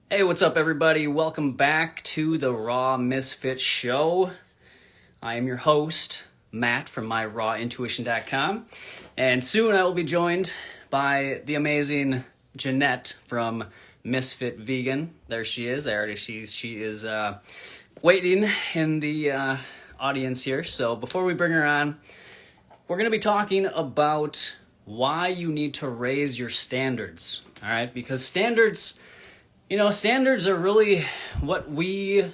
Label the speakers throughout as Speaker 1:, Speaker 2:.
Speaker 1: Hey, what's up, everybody? Welcome back to the Raw Misfit Show. I am your host, Matt from myrawintuition.com, and soon I will be joined by the amazing Jeanette from Ms.FitVegan. There she is. She is waiting in the audience here. So before we bring her on, we're going to be talking about why you need to raise your standards. All right, because standards are really what we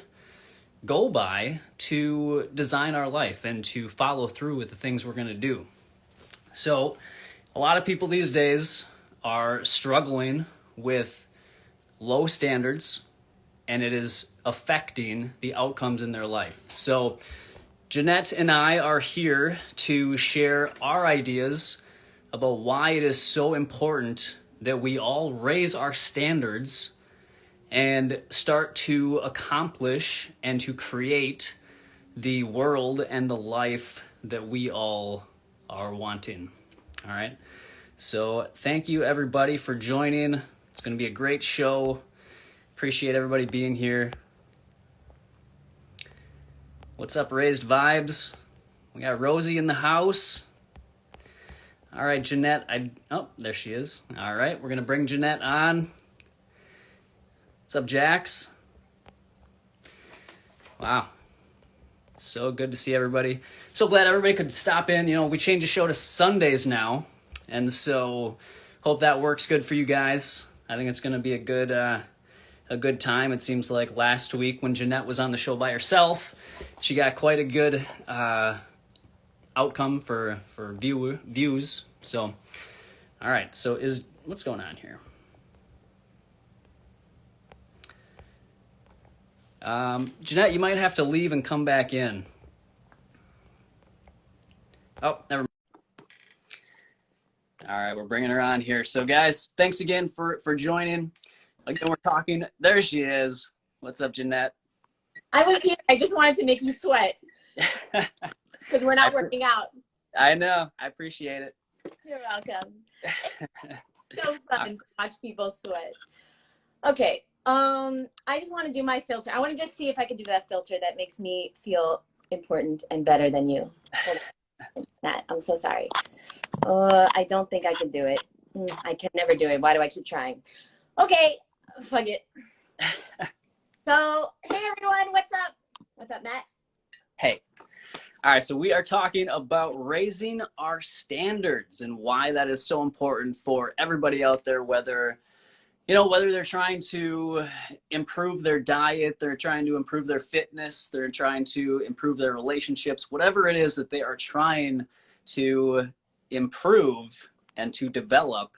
Speaker 1: go by to design our life and to follow through with the things we're going to do. So, a lot of people these days are struggling with low standards, and it is affecting the outcomes in their life. So, Jeanette and I are here to share our ideas about why it is so important that we all raise our standards and start to accomplish and to create the world and the life that we all are wanting. All right. So thank you, everybody, for joining. It's going to be a great show. Appreciate everybody being here. What's up, Raised Vibes? We got Rosie in the house. All right, Jeanette. Oh, there she is. All right. We're going to bring Jeanette on. What's up, Jax? Wow. So good to see everybody. So glad everybody could stop in. You know, we changed the show to Sundays now, and so hope that works good for you guys. I think it's going to be a good time. It seems like last week when Jeanette was on the show by herself, she got quite a good outcome for views. So, all right. So what's going on here? Jeanette, you might have to leave and come back in. Oh, never mind. All right, we're bringing her on here. So, guys, thanks again for joining. Again, we're talking. There she is. What's up, Jeanette?
Speaker 2: I was here. I just wanted to make you sweat because we're not working out.
Speaker 1: I know. I appreciate it.
Speaker 2: You're welcome. So fun to watch people sweat. Okay. I just want to do my filter. I want to just see if I can do that filter that makes me feel important and better than you. Matt, I'm so sorry. I don't think I can do it. I can never do it. Why do I keep trying? Okay, fuck it. So, hey everyone, what's up? What's up, Matt?
Speaker 1: Hey. All right, so we are talking about raising our standards and why that is so important for everybody out there, whether they're trying to improve their diet, they're trying to improve their fitness, they're trying to improve their relationships, whatever it is that they are trying to improve and to develop.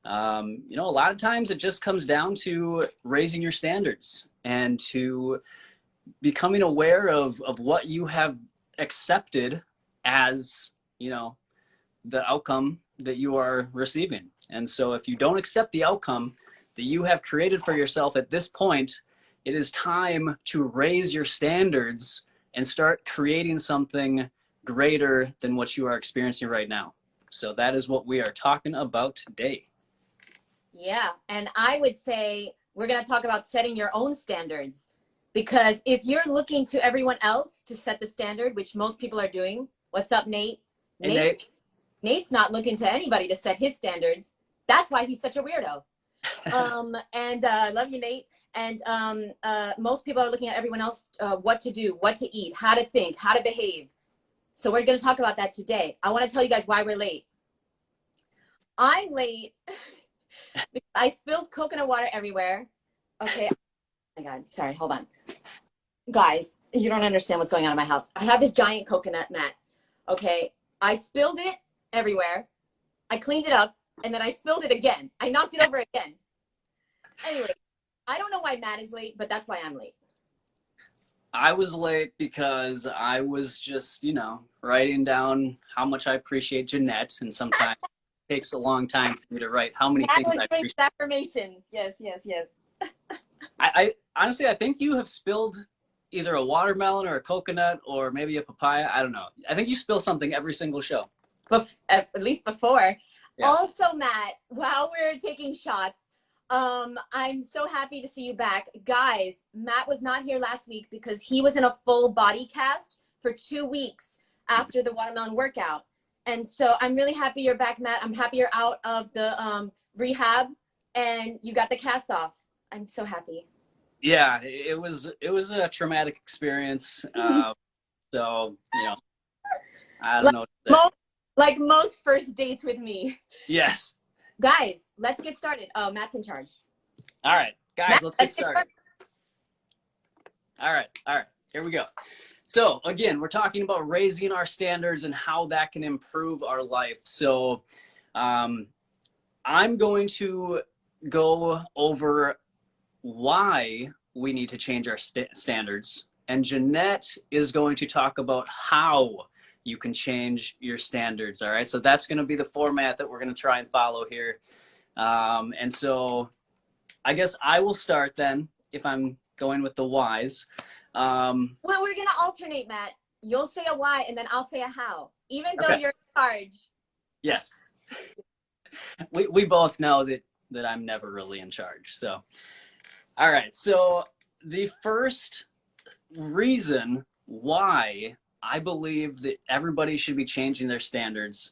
Speaker 1: A lot of times it just comes down to raising your standards and to becoming aware of what you have accepted as, the outcome that you are receiving. And so if you don't accept the outcome that you have created for yourself at this point, it is time to raise your standards and start creating something greater than what you are experiencing right now. So that is what we are talking about today.
Speaker 2: Yeah, and I would say we're going to talk about setting your own standards, because if you're looking to everyone else to set the standard, which most people are doing. What's up, Nate?
Speaker 1: Hey, Nate.
Speaker 2: Nate's not looking to anybody to set his standards. That's why he's such a weirdo. Love you, Nate. And most people are looking at everyone else, what to do, what to eat, how to think, how to behave. So we're going to talk about that today. I want to tell you guys why we're late. I'm late because I spilled coconut water everywhere. Okay. Oh my God. Sorry. Hold on. Guys, you don't understand what's going on in my house. I have this giant coconut mat. Okay. I spilled it everywhere. I cleaned it up. And then I spilled it again. I knocked it over again. Anyway, I don't know why Matt is late, but that's why I'm late.
Speaker 1: I was late because I was just, writing down how much I appreciate Jeanette. And sometimes it takes a long time for me to write how many things I appreciate.
Speaker 2: Affirmations. Yes.
Speaker 1: I honestly, I think you have spilled either a watermelon or a coconut or maybe a papaya. I don't know. I think you spill something every single show.
Speaker 2: At least before.
Speaker 1: Yeah.
Speaker 2: Also, Matt, while we're taking shots, I'm so happy to see you back. Guys, Matt was not here last week because he was in a full body cast for 2 weeks after the watermelon workout. And so I'm really happy you're back, Matt. I'm happy you're out of the rehab and you got the cast off. I'm so happy.
Speaker 1: Yeah, it was a traumatic experience. So, you know, I don't know.
Speaker 2: Like most first dates with me.
Speaker 1: Yes.
Speaker 2: Guys, let's get started. Oh, Matt's in charge.
Speaker 1: All right, guys,
Speaker 2: Matt,
Speaker 1: let's get started. All right, here we go. So again, we're talking about raising our standards and how that can improve our life. So I'm going to go over why we need to change our standards. And Jeanette is going to talk about how you can change your standards. All right, so that's going to be the format that we're going to try and follow here. And so I guess I will start then, if I'm going with the whys.
Speaker 2: Well, we're going to alternate, Matt. You'll say a why and then I'll say a how, even though you're in charge.
Speaker 1: Yes. We both know that I'm never really in charge. So, all right. So the first reason why I believe that everybody should be changing their standards,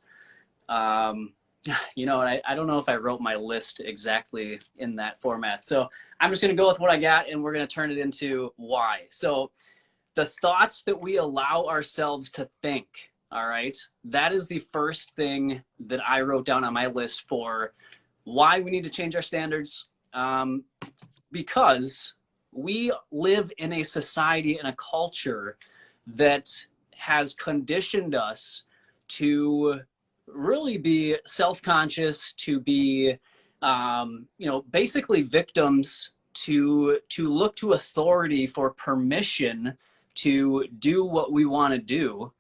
Speaker 1: you know, I don't know if I wrote my list exactly in that format. So I'm just going to go with what I got and we're going to turn it into why. So the thoughts that we allow ourselves to think, all right, that is the first thing that I wrote down on my list for why we need to change our standards. Because we live in a society and a culture that has conditioned us to really be self-conscious, to be, you know, basically victims, to look to authority for permission to do what we want to do.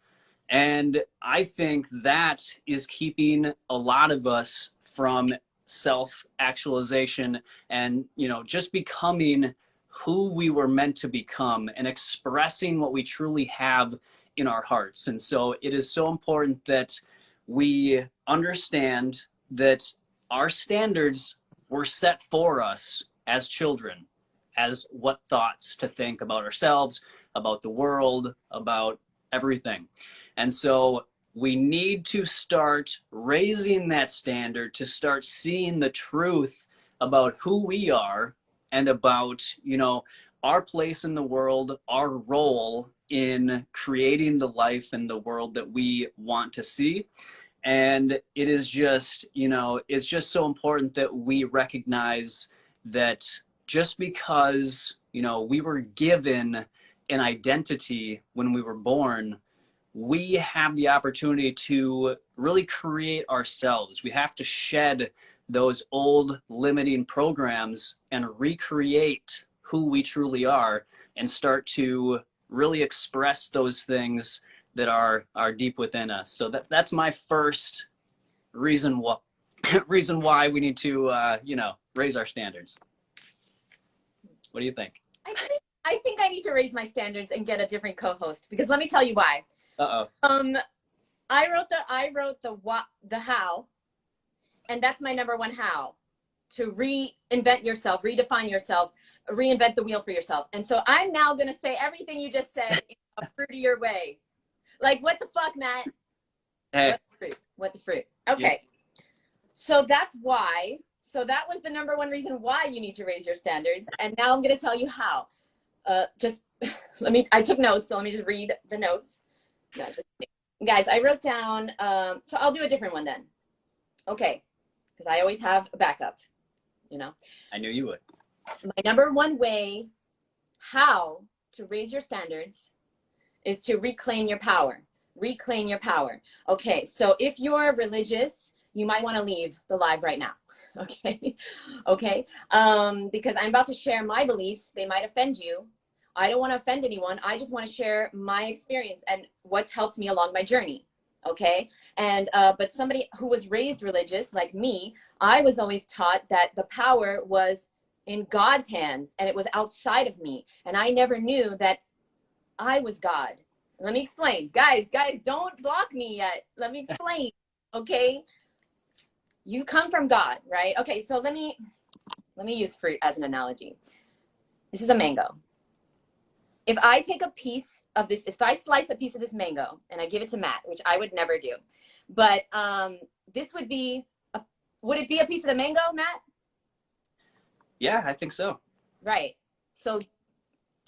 Speaker 1: And I think that is keeping a lot of us from self-actualization and, you know, just becoming who we were meant to become and expressing what we truly have in our hearts. And so it is so important that we understand that our standards were set for us as children, as what thoughts to think about ourselves, about the world, about everything. And so we need to start raising that standard, to start seeing the truth about who we are and about, you know, our place in the world, our role in creating the life and the world that we want to see. And it is just, you know, it's just so important that we recognize that just because, you know, we were given an identity when we were born, we have the opportunity to really create ourselves. We have to shed those old limiting programs and recreate who we truly are and start to really express those things that are deep within us. So that's my first reason why we need to, you know, raise our standards. What do you think?
Speaker 2: I think I need to raise my standards and get a different co-host because let me tell you why. I wrote the how, and that's my number one how, to reinvent yourself, redefine yourself, reinvent the wheel for yourself. And so I'm now going to say everything you just said in a fruitier way. Like, what the fuck, Matt?
Speaker 1: Hey.
Speaker 2: What the fruit? Okay. Yeah. So that's why. So that was the number one reason why you need to raise your standards. And now I'm going to tell you how. Just I took notes, so let me just read the notes. Guys, I wrote down, so I'll do a different one then. Okay. Because I always have a backup, you know.
Speaker 1: I knew you would.
Speaker 2: My number one way how to raise your standards is to reclaim your power. Reclaim your power. Okay, so if you're religious, you might want to leave the live right now. Okay, okay, because I'm about to share my beliefs. They might offend you. I don't want to offend anyone. I just want to share my experience and what's helped me along my journey. Okay, and but somebody who was raised religious like me, I was always taught that the power was in God's hands and it was outside of me, and I never knew that I was God. Let me explain. Guys, don't block me yet. Let me explain. Okay, you come from God, right? Okay, so let me let me use fruit as an analogy. This is a mango. If I take a piece of this, if I slice a piece of this mango and I give it to Matt, which I would never do, but this would be, would it be a piece of the mango, Matt?
Speaker 1: Yeah, I think so.
Speaker 2: Right. So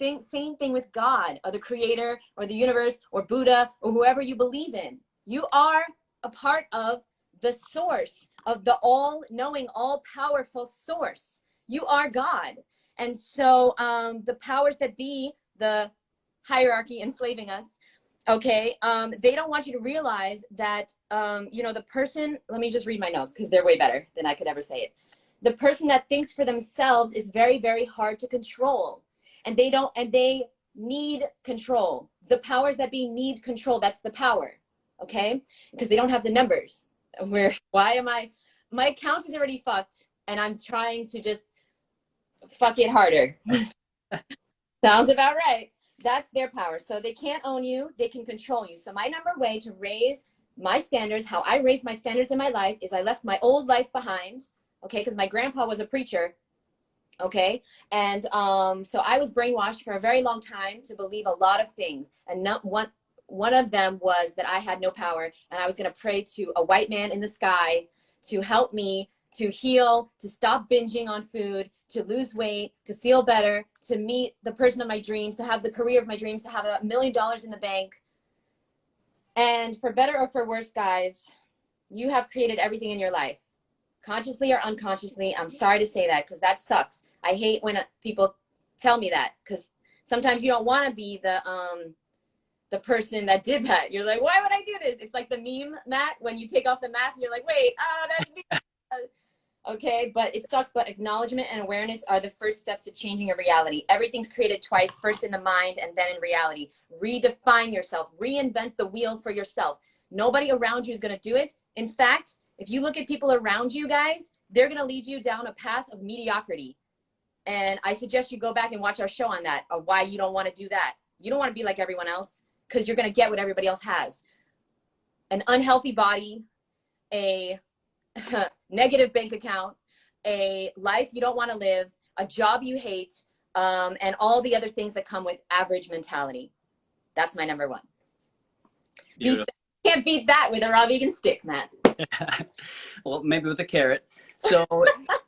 Speaker 2: same thing with God or the creator or the universe or Buddha or whoever you believe in. You are a part of the source of the all-knowing, all-powerful source. You are God. And so the powers that be, the hierarchy enslaving us, okay, they don't want you to realize that, you know, the person, let me just read my notes because they're way better than I could ever say it. The person that thinks for themselves is very, very hard to control. And they need control. The powers that be need control. That's the power, okay? Because they don't have the numbers. My account is already fucked and I'm trying to just fuck it harder. Sounds about right. That's their power. So they can't own you, they can control you. So my number way to raise my standards, how I raised my standards in my life, is I left my old life behind, okay? Because my grandpa was a preacher, okay? And so I was brainwashed for a very long time to believe a lot of things. And not one of them was that I had no power and I was going to pray to a white man in the sky to help me to heal, to stop binging on food, to lose weight, to feel better, to meet the person of my dreams, to have the career of my dreams, to have $1 million in the bank. And for better or for worse, guys, you have created everything in your life, consciously or unconsciously. I'm sorry to say that because that sucks. I hate when people tell me that because sometimes you don't want to be the person that did that. You're like, why would I do this? It's like the meme, Matt, when you take off the mask and you're like, wait, oh, that's me. Okay, but it sucks, but acknowledgement and awareness are the first steps to changing a reality. Everything's created twice, first in the mind and then in reality. Redefine yourself, reinvent the wheel for yourself. Nobody around you is going to do it. In fact, if you look at people around you guys, they're going to lead you down a path of mediocrity. And I suggest you go back and watch our show on that, of why you don't want to do that. You don't want to be like everyone else because you're going to get what everybody else has. An unhealthy body, a negative bank account, a life you don't want to live, a job you hate, and all the other things that come with average mentality. That's my number one. Can't beat that with a raw vegan stick, Matt.
Speaker 1: Well, maybe with a carrot. So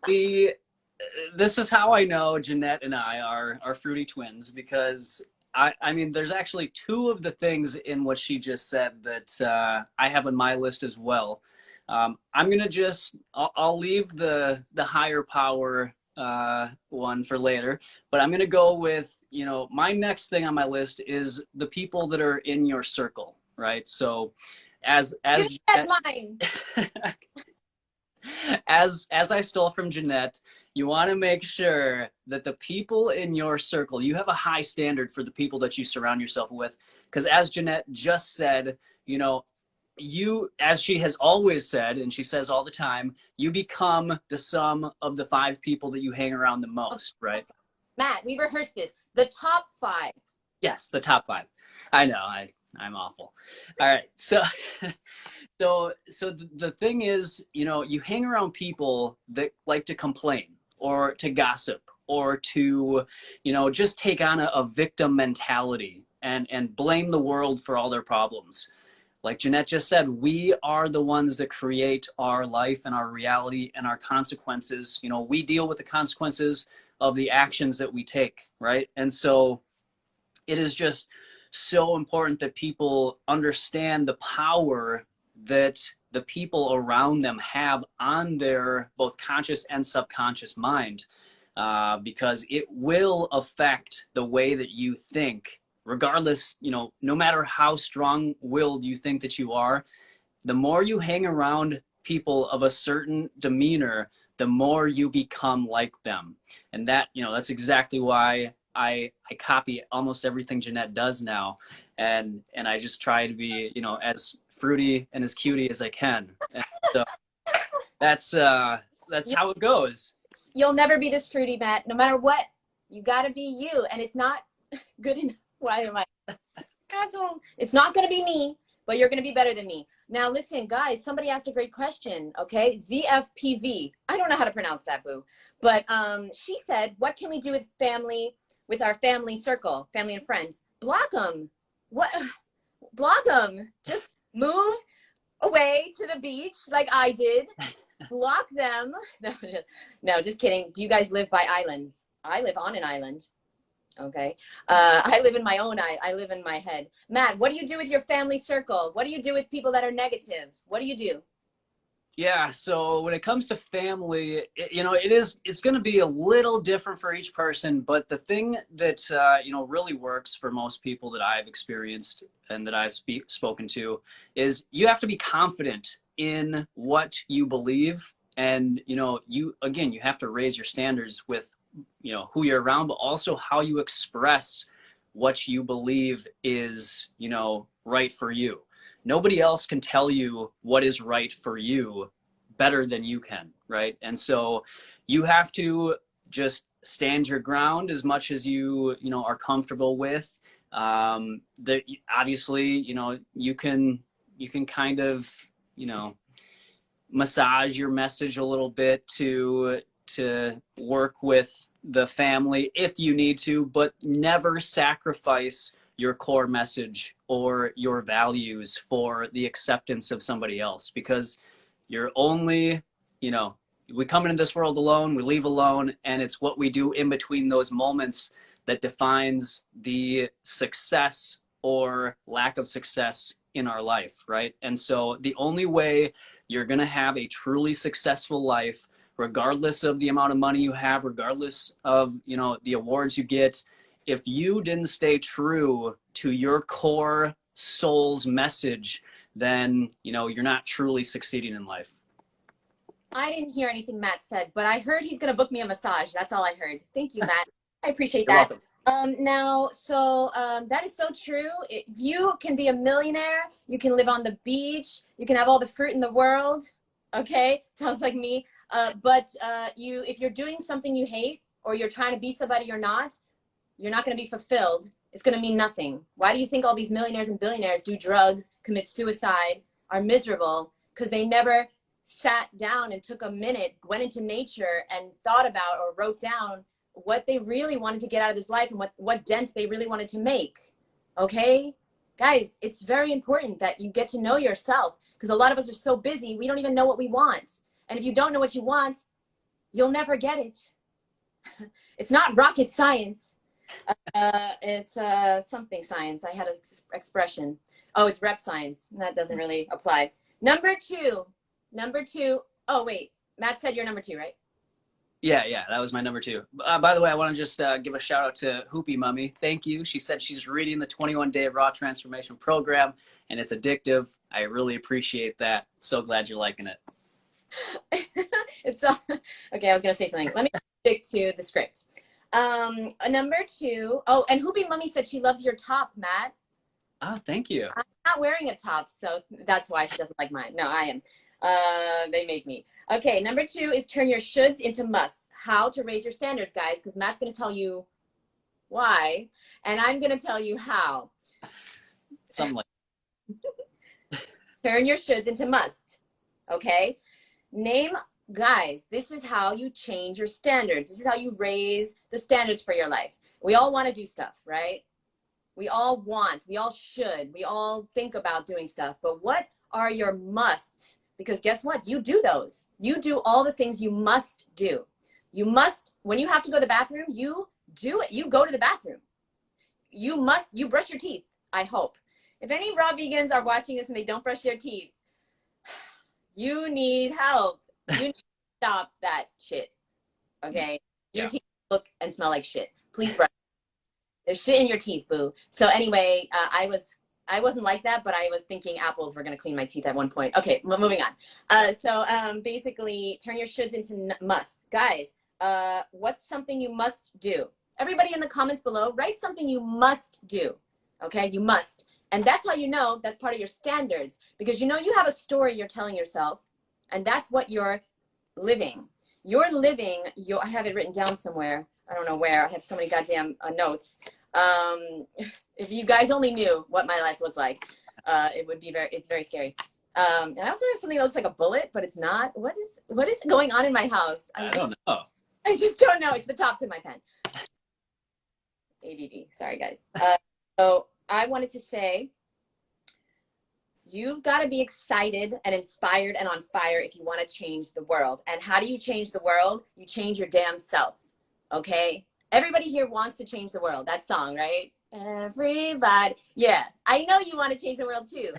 Speaker 1: this is how I know Jeanette and I are fruity twins, because I mean, there's actually two of the things in what she just said that I have on my list as well. I'm gonna I'll leave the higher power one for later, but I'm gonna go with, you know, my next thing on my list is the people that are in your circle, right? So as
Speaker 2: that's mine.
Speaker 1: as I stole from Jeanette, you want to make sure that the people in your circle, you have a high standard for the people that you surround yourself with, because as Jeanette just said, you know, you, as she has always said, and she says all the time, you become the sum of the 5 people that you hang around the most, right?
Speaker 2: Matt, we rehearsed this. The top 5.
Speaker 1: Yes, the top 5. I know, I'm awful. All right, so the thing is, you know, you hang around people that like to complain or to gossip or to, you know, just take on a victim mentality and blame the world for all their problems. Like Jeanette just said, we are the ones that create our life and our reality and our consequences. You know, we deal with the consequences of the actions that we take, right? And so it is just so important that people understand the power that the people around them have on their both conscious and subconscious mind, because it will affect the way that you think. Regardless, you know, no matter how strong-willed you think that you are, the more you hang around people of a certain demeanor, the more you become like them. And that, you know, that's exactly why I copy almost everything Jeanette does now. And I just try to be, you know, as fruity and as cutie as I can. And so that's how it goes.
Speaker 2: You'll never be this fruity, Matt. No matter what, you got to be you. And it's not good enough. Why am I asshole? It's not going to be me. but you're going to be better than me. Now, listen, guys, somebody asked a great question, okay? ZFPV. I don't know how to pronounce that, boo. But she said, what can we do with family, with our family circle, family and friends? Block them. What? Block them. Just move away to the beach like I did. Block them. No, just kidding. Do you guys live by islands? I live on an island. Okay. I live in my own I live in my head. Matt, what do you do with your family circle? What do you do with people that are negative? What do you do?
Speaker 1: Yeah, so when it comes to family, it's going to be a little different for each person, but the thing that, really works for most people that I've experienced and that I've spoken to is you have to be confident in what you believe. And, you have to raise your standards with, who you're around, but also how you express what you believe is, right for you. Nobody else can tell you what is right for you better than you can, right? And so you have to just stand your ground as much as you are comfortable with. Obviously, you can kind of, massage your message a little bit to work with the family if you need to, but never sacrifice your core message or your values for the acceptance of somebody else, because you're only, we come into this world alone, we leave alone, and it's what we do in between those moments that defines the success or lack of success in our life, right? And so the only way you're going to have a truly successful life, regardless of the amount of money you have, regardless of, the awards you get, if you didn't stay true to your core soul's message, then, you're not truly succeeding in life.
Speaker 2: I didn't hear anything Matt said, but I heard he's going to book me a massage. That's all I heard. Thank you, Matt. I appreciate that. Now, so that is so true. If you can be a millionaire, you can live on the beach, you can have all the fruit in the world. Okay, sounds like me. But if you're doing something you hate, or you're trying to be somebody you're not going to be fulfilled. It's going to mean nothing. Why do you think all these millionaires and billionaires do drugs, commit suicide, are miserable? Because they never sat down and took a minute, went into nature and thought about or wrote down what they really wanted to get out of this life and what dent they really wanted to make. Okay? Guys, it's very important that you get to know yourself, because a lot of us are so busy, we don't even know what we want. And if you don't know what you want, you'll never get it. It's not rocket science. It's something science. I had an expression. Oh, it's rep science. That doesn't really apply. Number two. Oh, wait. Matt said you're number 2, right?
Speaker 1: Yeah, that was my number 2. By the way, I want to just give a shout out to Hoopy Mummy. Thank you. She said she's reading the 21-day Raw Transformation Program, and it's addictive. I really appreciate that. So glad you're liking it.
Speaker 2: It's okay. I was gonna say something. Let me stick to the script. Number 2. Oh, and Hoopy Mummy said she loves your top, Matt.
Speaker 1: Oh, thank you.
Speaker 2: I'm not wearing a top, so that's why she doesn't like mine. No, I am. They make me. Okay, number 2 is turn your shoulds into musts. How to raise your standards, guys, because Matt's going to tell you why, and I'm going to tell you how.
Speaker 1: Something like
Speaker 2: Turn your shoulds into must. Okay? Guys, this is how you change your standards. This is how you raise the standards for your life. We all want to do stuff, right? We all should, we all think about doing stuff, but what are your musts? Because guess what? You do those. You do all the things you must do. You must, when you have to go to the bathroom, you do it. You go to the bathroom. You brush your teeth, I hope. If any raw vegans are watching this and they don't brush their teeth, you need help. You need to stop that shit, okay? Your teeth look and smell like shit. Please brush. There's shit in your teeth, boo. So anyway, I wasn't like that, but I was thinking apples were going to clean my teeth at one point. Okay, moving on. So basically, turn your shoulds into musts. Guys, what's something you must do? Everybody in the comments below, write something you must do. Okay, you must. And that's how you know that's part of your standards. Because you have a story you're telling yourself, and that's what you're living. You're living, I have it written down somewhere. I don't know where. I have so many goddamn notes. If you guys only knew what my life looked like. it would be it's very scary. And I also have something that looks like a bullet, but it's not. What is going on in my house?
Speaker 1: I don't know.
Speaker 2: I just don't know. It's the top to my pen. ADD. Sorry, guys. So I wanted to say, you've got to be excited and inspired and on fire if you want to change the world. And how do you change the world? You change your damn self. Okay? Everybody here wants to change the world. That song, right? Everybody. Yeah, I know you want to change the world too.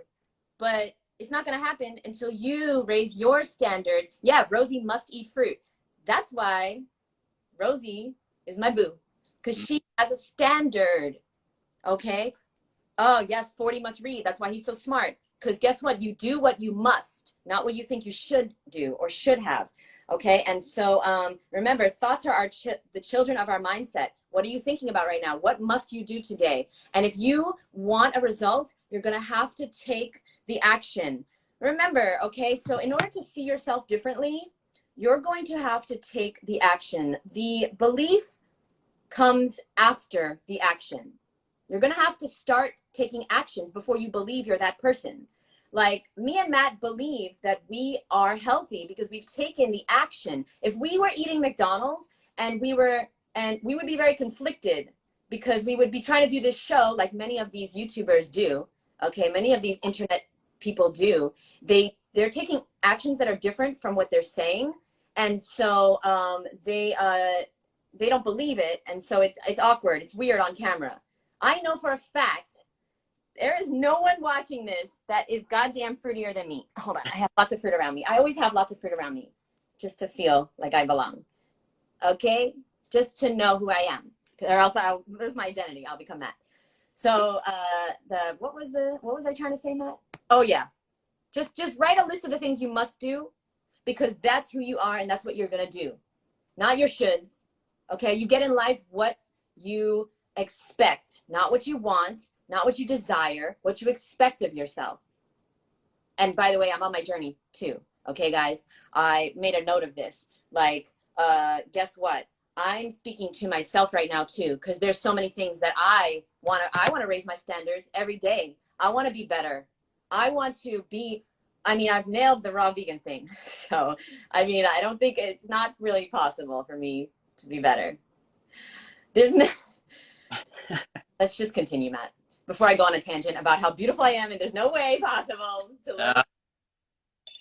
Speaker 2: But it's not going to happen until you raise your standards. Yeah, Rosie must eat fruit. That's why Rosie is my boo. Because she has a standard. Okay? Oh, yes, 40 must read. That's why he's so smart. Because guess what? You do what you must, not what you think you should do or should have. Okay? And so remember, thoughts are the children of our mindset. What are you thinking about right now? What must you do today? And if you want a result, you're going to have to take the action. Remember, okay, so in order to see yourself differently, you're going to have to take the action. The belief comes after the action. You're going to have to start taking actions before you believe you're that person. Like me and Matt believe that we are healthy because we've taken the action. If we were eating McDonald's and we would be very conflicted because we would be trying to do this show like many of these YouTubers do. Okay, many of these internet people do. They're taking actions that are different from what they're saying. And so they don't believe it. And so it's awkward. It's weird on camera. I know for a fact there is no one watching this that is goddamn fruitier than me. Hold on. I have lots of fruit around me. I always have lots of fruit around me just to feel like I belong. Okay? Just to know who I am. Or else this is my identity. I'll become that. So what was I trying to say, Matt? Oh yeah. Just write a list of the things you must do because that's who you are and that's what you're going to do. Not your shoulds. Okay? You get in life what you expect, not what you want, not what you desire, what you expect of yourself. And by the way, I'm on my journey too. Okay, guys, I made a note of this. Like, guess what? I'm speaking to myself right now too, because there's so many things that I want to raise my standards every day. I want to be better. I want to be, I've nailed the raw vegan thing. So, I don't think it's not really possible for me to be better. Let's just continue, Matt, before I go on a tangent about how beautiful I am and there's no way possible to live.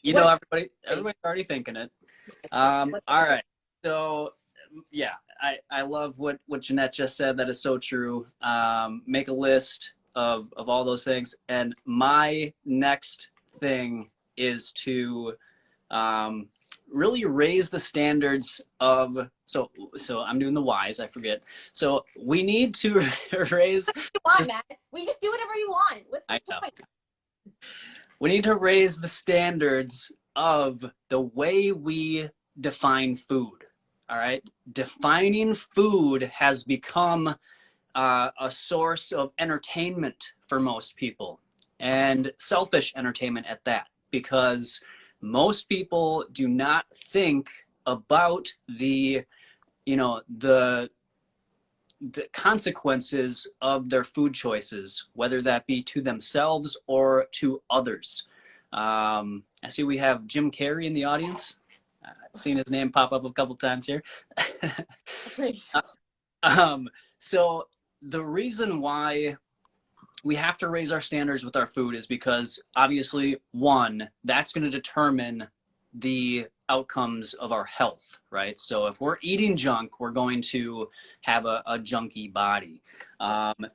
Speaker 1: Everybody's already thinking it. All right. So, yeah, I love what Jeanette just said. That is so true. Make a list of all those things. And my next thing is to really raise the standards of, so I'm doing the whys, I forget. So we need to raise.
Speaker 2: What you want, Matt? We just do whatever you want. What's the point?
Speaker 1: We need to raise the standards of the way we define food. All right. Defining food has become a source of entertainment for most people, and selfish entertainment at that, because most people do not think about the consequences of their food choices, whether that be to themselves or to others. I see we have Jim Carrey in the audience. I've seen his name pop up a couple times here. So the reason why we have to raise our standards with our food is because obviously, one, that's going to determine the outcomes of our health, right? So if we're eating junk, we're going to have a junky body. And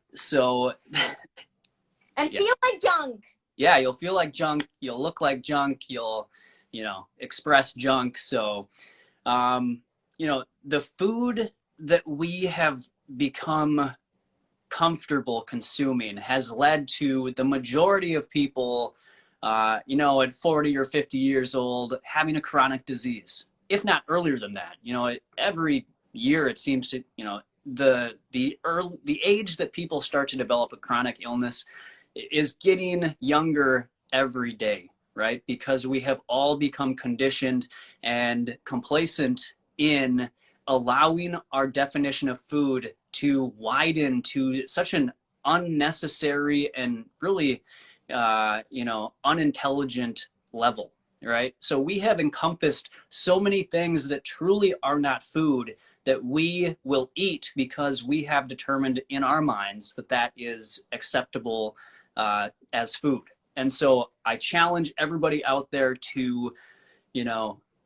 Speaker 2: feel like junk.
Speaker 1: Yeah, you'll feel like junk. You'll look like junk. You'll, express junk. So, the food that we have become comfortable consuming has led to the majority of people, at 40 or 50 years old, having a chronic disease, if not earlier than that. Every year it seems to, the age that people start to develop a chronic illness is getting younger every day, right? Because we have all become conditioned and complacent in allowing our definition of food to widen to such an unnecessary and really unintelligent level, right? So we have encompassed so many things that truly are not food that we will eat because we have determined in our minds that that is acceptable as food. And so I challenge everybody out there to,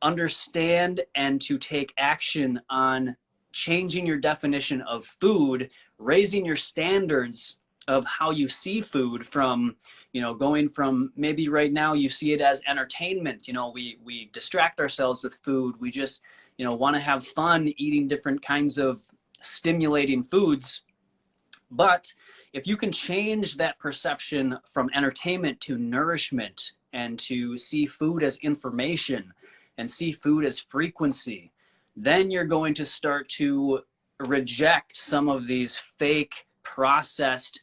Speaker 1: understand and to take action on changing your definition of food, raising your standards of how you see food from, going from maybe right now you see it as entertainment. We distract ourselves with food. We just, want to have fun eating different kinds of stimulating foods. But if you can change that perception from entertainment to nourishment and to see food as information and see food as frequency, then you're going to start to reject some of these fake processed,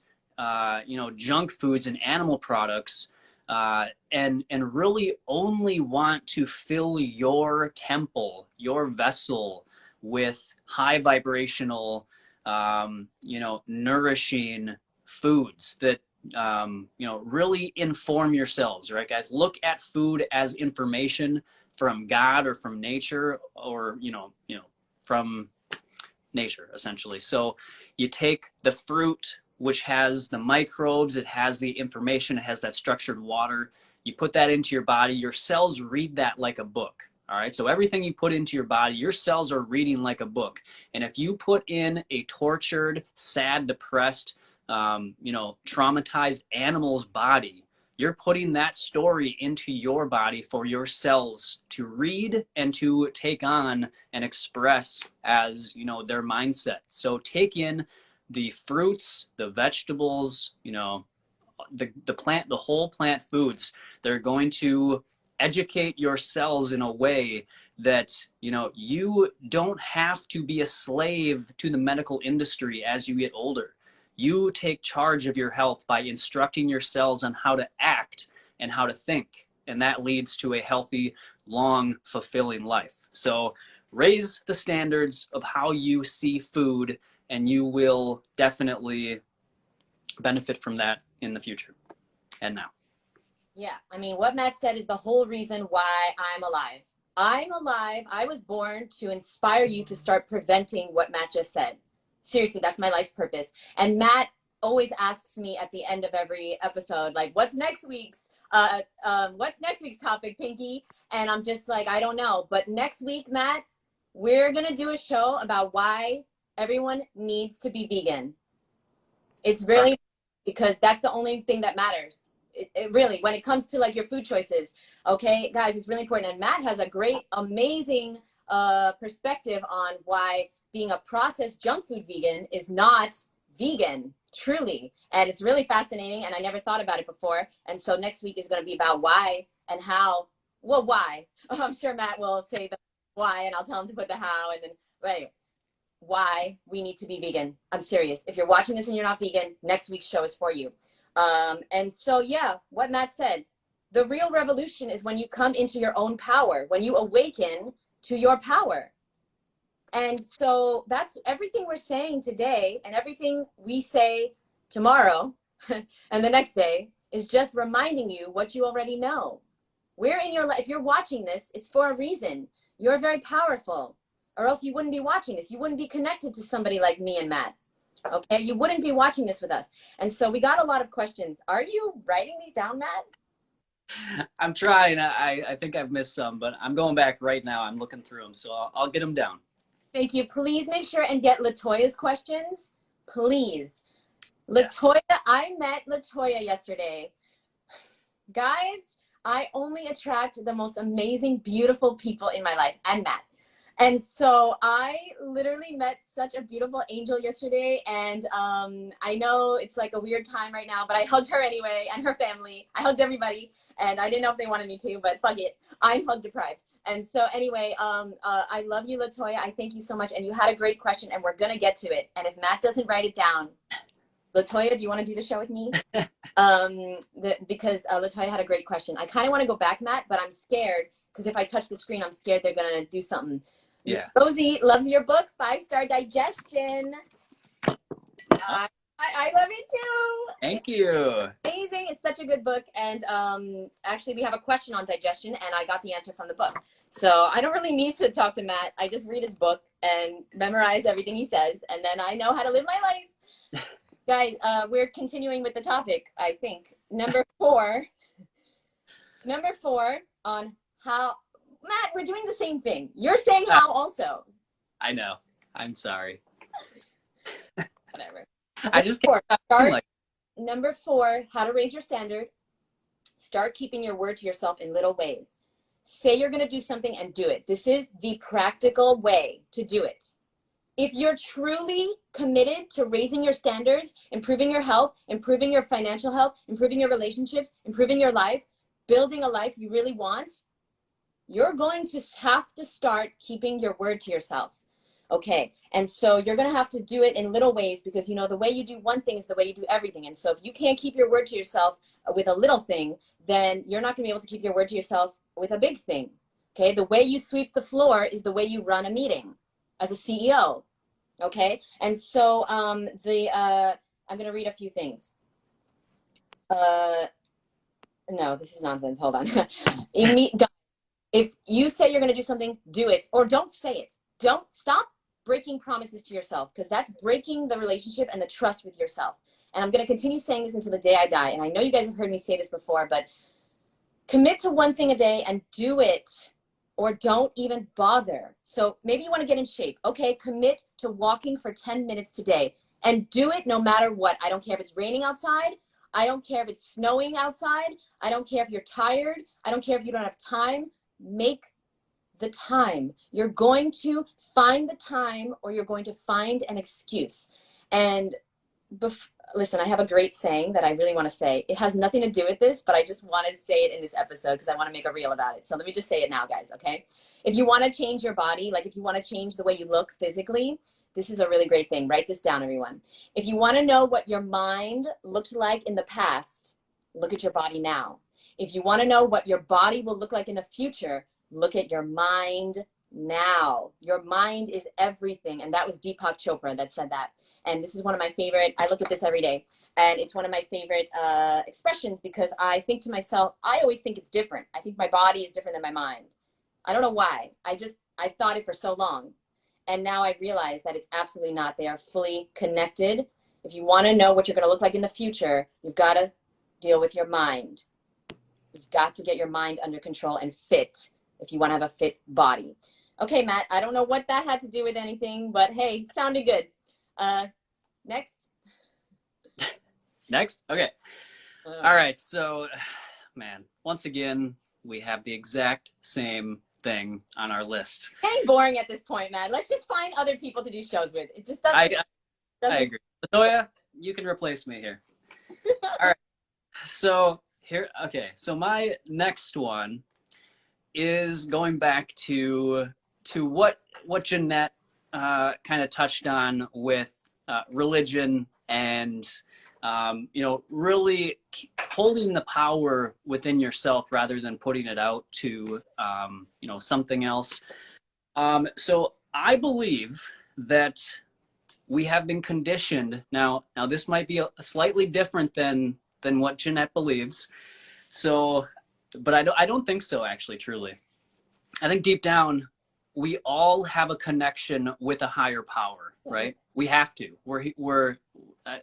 Speaker 1: junk foods and animal products, and really only want to fill your temple, your vessel with high vibrational, nourishing foods that, really inform yourselves, right, guys? Look at food as information from God or from nature, or, from nature, essentially. So you take the fruit, which has the microbes, it has the information, it has that structured water. You put that into your body, your cells read that like a book. All right, so everything you put into your body, your cells are reading like a book. And if you put in a tortured, sad, depressed, traumatized animal's body, you're putting that story into your body for your cells to read and to take on and express as, their mindset. So take in the fruits, the vegetables, the plant, the whole plant foods. They're going to educate your cells in a way that, you don't have to be a slave to the medical industry as you get older. You take charge of your health by instructing your cells on how to act and how to think. And that leads to a healthy, long, fulfilling life. So raise the standards of how you see food, and you will definitely benefit from that in the future and now.
Speaker 2: Yeah, I mean, what Matt said is the whole reason why I'm alive. I'm alive. I was born to inspire you to start preventing what Matt just said. Seriously, that's my life purpose. And Matt always asks me at the end of every episode, like, what's next week's topic, Pinky? And I'm just like, I don't know. But next week, Matt, we're going to do a show about why everyone needs to be vegan. It's really, because that's the only thing that matters. It really, when it comes to like your food choices, okay, guys, it's really important. And Matt has a great, amazing perspective on why being a processed junk food vegan is not vegan, truly. And it's really fascinating, and I never thought about it before. And so next week is going to be about why and how. Well, why? I'm sure Matt will say the why, and I'll tell him to put the how, and then, but anyway, why we need to be vegan. I'm serious. If you're watching this and you're not vegan, next week's show is for you. And so, yeah, what Matt said, the real revolution is when you come into your own power, when you awaken to your power. And so that's everything we're saying today, and everything we say tomorrow and the next day is just reminding you what you already know. We're in your life. If you're watching this, it's for a reason. You're very powerful, or else you wouldn't be watching this. You wouldn't be connected to somebody like me and Matt. Okay, you wouldn't be watching this with us. And so we got a lot of questions. Are you writing these down, Matt?
Speaker 1: I'm trying. I think I've missed some, but I'm going back right now. I'm looking through them, so I'll get them down. Thank
Speaker 2: you. Please make sure and get Latoya's questions. Please. Latoya, yes. I met Latoya yesterday. Guys, I only attract the most amazing, beautiful people in my life, and Matt. And so I literally met such a beautiful angel yesterday. And I know it's like a weird time right now, but I hugged her anyway, and her family. I hugged everybody, and I didn't know if they wanted me to, but fuck it. I'm hug deprived. And so anyway, I love you, Latoya. I thank you so much. And you had a great question, and we're going to get to it. And if Matt doesn't write it down, Latoya, do you want to do the show with me? Because Latoya had a great question. I kind of want to go back, Matt, but I'm scared, because if I touch the screen, I'm scared they're going to do something. Yeah. Rosie loves your book, 5-star digestion. I I love it too.
Speaker 1: Thank you.
Speaker 2: Amazing. It's such a good book. And actually, we have a question on digestion, and I got the answer from the book. So I don't really need to talk to Matt. I just read his book and memorize everything he says, and then I know how to live my life. Guys, we're continuing with the topic, I think. Number four on how, Matt, we're doing the same thing. You're saying how also.
Speaker 1: I know. I'm sorry.
Speaker 2: Whatever.
Speaker 1: I just
Speaker 2: Number four, how to raise your standard. Start keeping your word to yourself in little ways. Say you're going to do something and do it. This is the practical way to do it. If you're truly committed to raising your standards, improving your health, improving your financial health, improving your relationships, improving your life, building a life you really want, you're going to have to start keeping your word to yourself. Okay, and so you're going to have to do it in little ways because, you know, the way you do one thing is the way you do everything. And so if you can't keep your word to yourself with a little thing, then you're not going to be able to keep your word to yourself with a big thing. Okay, the way you sweep the floor is the way you run a meeting as a CEO. Okay, and so I'm going to read a few things. No, this is nonsense. Hold on. If you say you're going to do something, do it, or don't say it. Don't stop breaking promises to yourself, because that's breaking the relationship and the trust with yourself. And I'm going to continue saying this until the day I die. And I know you guys have heard me say this before, but commit to one thing a day and do it, or don't even bother. So maybe you want to get in shape. Okay, commit to walking for 10 minutes today and do it no matter what. I don't care if it's raining outside. I don't care if it's snowing outside. I don't care if you're tired. I don't care if you don't have time. Make the time. You're going to find the time, or you're going to find an excuse. And listen, I have a great saying that I really want to say. It has nothing to do with this, but I just wanted to say it in this episode because I want to make a reel about it. So let me just say it now, guys, okay? If you want to change your body, like if you want to change the way you look physically, this is a really great thing. Write this down, everyone. If you want to know what your mind looked like in the past, look at your body now. If you want to know what your body will look like in the future, look at your mind now. Your mind is everything. And that was Deepak Chopra that said that. And this is one of my favorite, I look at this every day. And it's one of my favorite expressions, because I think to myself, I always think it's different. I think my body is different than my mind. I don't know why. I thought it for so long. And now I realize that it's absolutely not. They are fully connected. If you want to know what you're going to look like in the future, you've got to deal with your mind. You've got to get your mind under control and fit if you want to have a fit body. Okay, Matt, I don't know what that had to do with anything, but hey, it sounded good. Next.
Speaker 1: Next? Okay. All right. So, man, once again, we have the exact same thing on our list.
Speaker 2: Getting boring at this point, Matt. Let's just find other people to do shows with. It just doesn't.
Speaker 1: I agree. Latoya, you can replace me here. All right. So so my next one is going back to what Jeanette kind of touched on with religion and really holding the power within yourself rather than putting it out to something else. So I believe that we have been conditioned. Now this might be a slightly different than what Jeanette believes. So, but I don't think so, actually, truly. I think deep down, we all have a connection with a higher power, right? We have to. I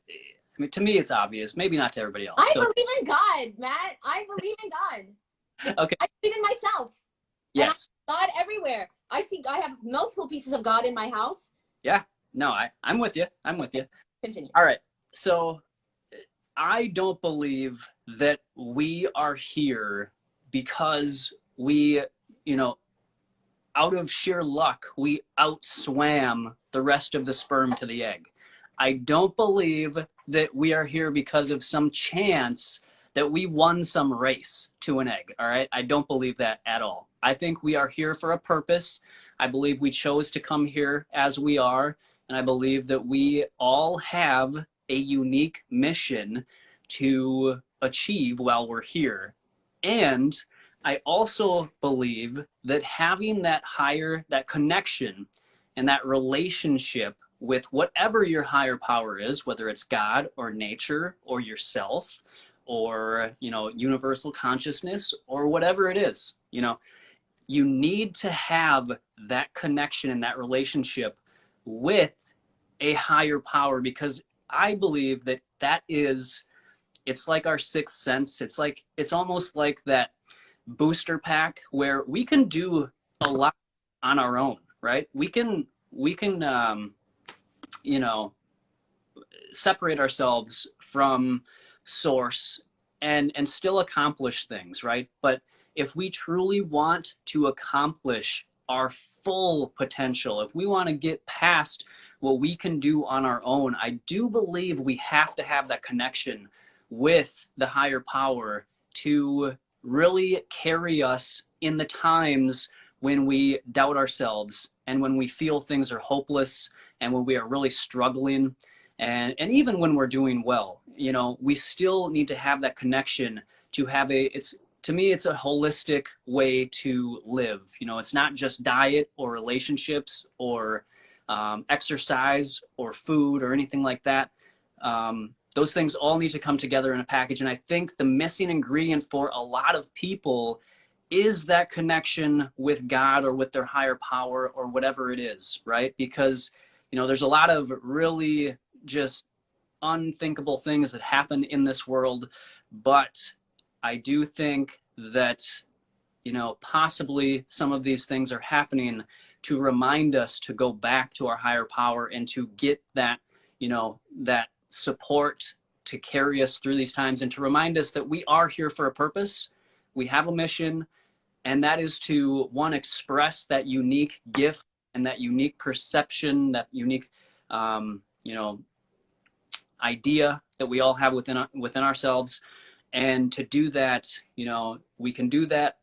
Speaker 1: mean, to me, it's obvious. Maybe not to everybody else.
Speaker 2: I believe in God, Matt. I believe in God.
Speaker 1: Okay.
Speaker 2: I believe in myself.
Speaker 1: Yes.
Speaker 2: And I have God everywhere. I have multiple pieces of God in my house.
Speaker 1: Yeah. No, I'm with you.
Speaker 2: Continue.
Speaker 1: All right. So I don't believe that we are here because we, out of sheer luck, we outswam the rest of the sperm to the egg. I don't believe that we are here because of some chance that we won some race to an egg, all right? I don't believe that at all. I think we are here for a purpose. I believe we chose to come here as we are, and I believe that we all have a unique mission to achieve while we're here. And I also believe that having that connection and that relationship with whatever your higher power is, whether it's God or nature or yourself or, you know, universal consciousness or whatever it is, you know, you need to have that connection and that relationship with a higher power, because I believe that that is, it's like our sixth sense. It's like, it's almost like that booster pack where we can do a lot on our own, right? We can you know, separate ourselves from source and still accomplish things, right? But if we truly want to accomplish our full potential, if we want to get past what we can do on our own, I do believe we have to have that connection with the higher power to really carry us in the times when we doubt ourselves and when we feel things are hopeless and when we are really struggling, and even when we're doing well. You know, we still need to have that connection to have a, it's, to me, it's a holistic way to live. You know, it's not just diet or relationships or exercise or food or anything like that. Those things all need to come together in a package. And I think the missing ingredient for a lot of people is that connection with God or with their higher power or whatever it is, right? Because, you know, there's a lot of really just unthinkable things that happen in this world. But I do think that, you know, possibly some of these things are happening to remind us to go back to our higher power and to get that, you know, that support to carry us through these times and to remind us that we are here for a purpose. We have a mission, and that is to, one, express that unique gift and that unique perception, that unique, you know, idea that we all have within ourselves. And to do that, you know, we can do that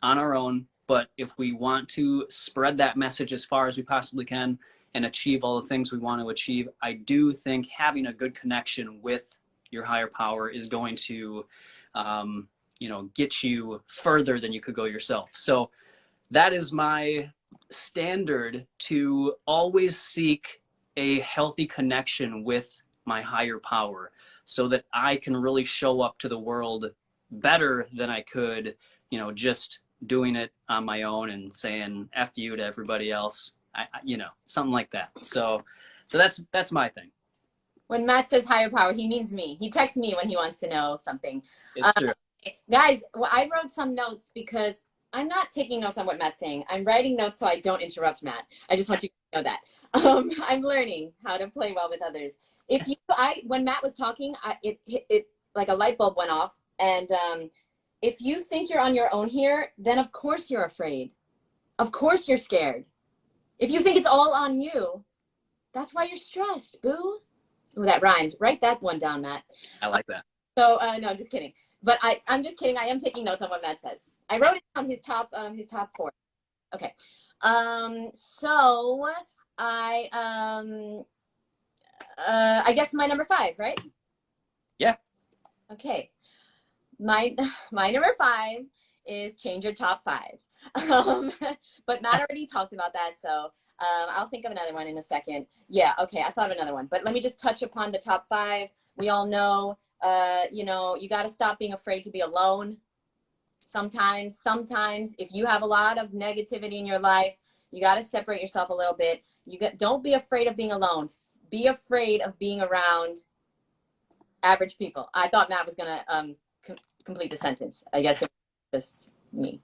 Speaker 1: on our own, but if we want to spread that message as far as we possibly can and achieve all the things we want to achieve, I do think having a good connection with your higher power is going to, you know, get you further than you could go yourself. So that is my standard, to always seek a healthy connection with my higher power so that I can really show up to the world better than I could, you know, just doing it on my own and saying F you to everybody else, you know, something like that. So that's my thing.
Speaker 2: When Matt says higher power, he means me. He texts me when he wants to know something.
Speaker 1: It's true.
Speaker 2: Guys, well, I wrote some notes because I'm not taking notes on what Matt's saying. I'm writing notes so I don't interrupt Matt. I just want you to know that. I'm learning how to play well with others. If you, when Matt was talking, it like a light bulb went off. And if you think you're on your own here, then of course you're afraid. Of course you're scared. If you think it's all on you, that's why you're stressed, boo. Ooh, that rhymes. Write that one down, Matt.
Speaker 1: I like that.
Speaker 2: So no, just kidding. But I'm just kidding. I am taking notes on what Matt says. I wrote it down, his top 4. Okay. So I guess my number 5, right?
Speaker 1: Yeah.
Speaker 2: Okay. My number 5 is change your top 5. But Matt already talked about that, so I'll think of another one in a second. Yeah, okay, I thought of another one. But let me just touch upon the top 5. We all know, you know, you got to stop being afraid to be alone. Sometimes if you have a lot of negativity in your life, you got to separate yourself a little bit. Don't be afraid of being alone. Be afraid of being around average people. I thought Matt was going to complete the sentence. I guess it was just me.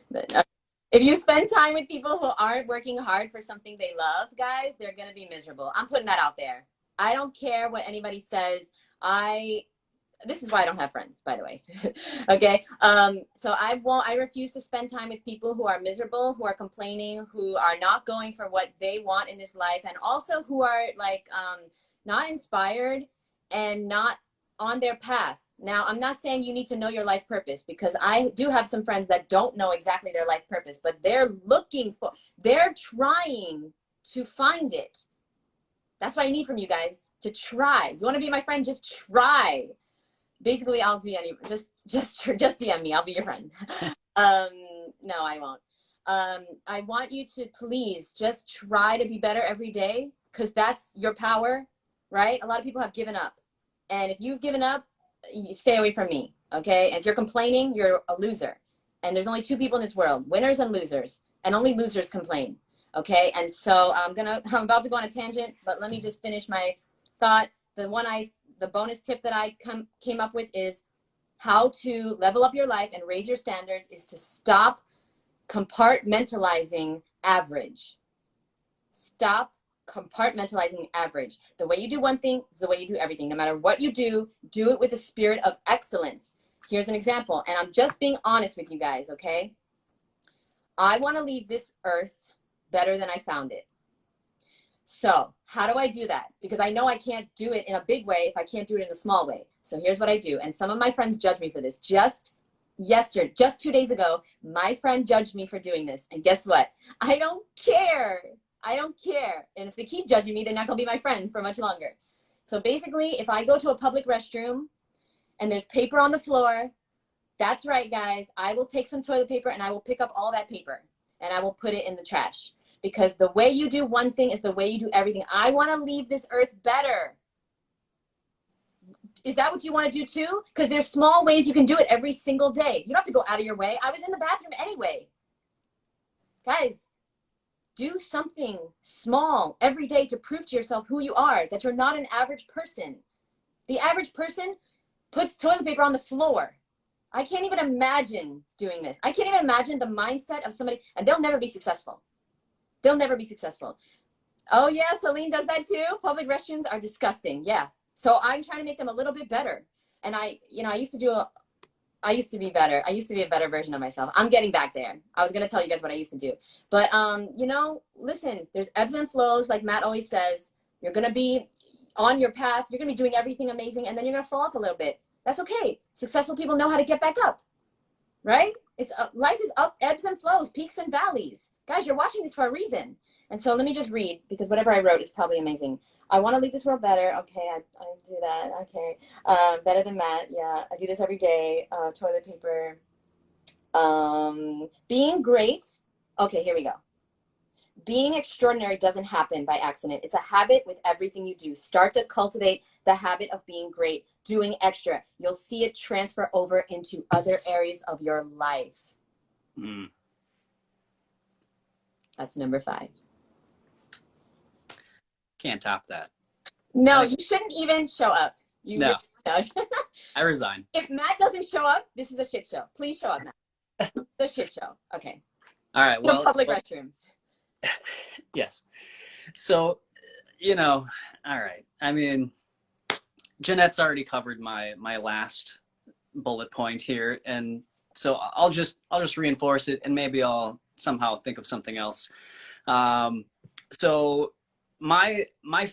Speaker 2: But, if you spend time with people who aren't working hard for something they love, guys, they're going to be miserable. I'm putting that out there. I don't care what anybody says. This is why I don't have friends, by the way. Okay. So I refuse to spend time with people who are miserable, who are complaining, who are not going for what they want in this life, and also who are like, not inspired and not on their path. Now, I'm not saying you need to know your life purpose, because I do have some friends that don't know exactly their life purpose, but they're trying to find it. That's what I need from you guys, to try. If you want to be my friend, just try. Basically, I'll be just DM me. I'll be your friend. No, I won't. I want you to please just try to be better every day. because that's your power, right? A lot of people have given up. And if you've given up, you stay away from me, okay? And if you're complaining, you're a loser. And there's only two people in this world, winners and losers, and only losers complain, okay? And so I'm about to go on a tangent, but let me just finish my thought. The bonus tip that I came up with is how to level up your life and raise your standards is to stop compartmentalizing average. Stop compartmentalizing average. The way you do one thing is the way you do everything. No matter what you do it with a spirit of excellence. Here's an example, and I'm just being honest with you guys, okay? I want to leave this earth better than I found it. So how do I do that? Because I know I can't do it in a big way if I can't do it in a small way. So here's what I do. And some of my friends judge me for this. Just 2 days ago, my friend judged me for doing this. And guess what? I don't care. I don't care. And if they keep judging me, they're not going to be my friend for much longer. So basically, if I go to a public restroom and there's paper on the floor, that's right, guys. I will take some toilet paper and I will pick up all that paper and I will put it in the trash. Because the way you do one thing is the way you do everything. I want to leave this earth better. Is that what you want to do too? Because there's small ways you can do it every single day. You don't have to go out of your way. I was in the bathroom anyway. Guys, do something small every day to prove to yourself who you are, that you're not an average person. The average person puts toilet paper on the floor. I can't even imagine doing this. I can't even imagine the mindset of somebody, and they'll never be successful. They'll never be successful. Oh yeah, Celine does that too. Public restrooms are disgusting. Yeah. So I'm trying to make them a little bit better. And I used to be better. I used to be a better version of myself. I'm getting back there. I was going to tell you guys what I used to do. But, listen, there's ebbs and flows. Like Matt always says, you're going to be on your path. You're going to be doing everything amazing. And then you're going to fall off a little bit. That's okay. Successful people know how to get back up, right? Life is up, ebbs and flows, peaks and valleys. Guys, you're watching this for a reason. And so let me just read, because whatever I wrote is probably amazing. I want to leave this world better. Okay, I do that. Okay. Better than Matt. Yeah, I do this every day. Toilet paper. Being great. Okay, here we go. Being extraordinary doesn't happen by accident. It's a habit with everything you do. Start to cultivate the habit of being great, doing extra. You'll see it transfer over into other areas of your life. That's number 5.
Speaker 1: Can't top that.
Speaker 2: No, you shouldn't even show up.
Speaker 1: No. I resign.
Speaker 2: If Matt doesn't show up, this is a shit show. Please show up, Matt. The shit show. Okay.
Speaker 1: All right. Well,
Speaker 2: public restrooms.
Speaker 1: Yes. So, all right. I mean, Jeanette's already covered my last bullet point here, and so I'll just reinforce it, and maybe I'll somehow think of something else. So my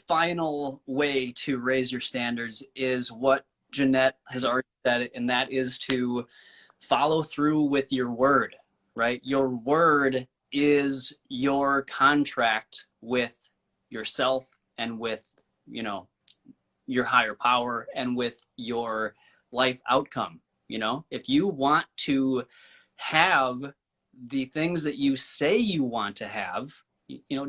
Speaker 1: final way to raise your standards is what Jeanette has already said, and that is to follow through with your word, right? Your word is your contract with yourself and with, your higher power and with your life outcome. If you want to have the things that you say you want to have,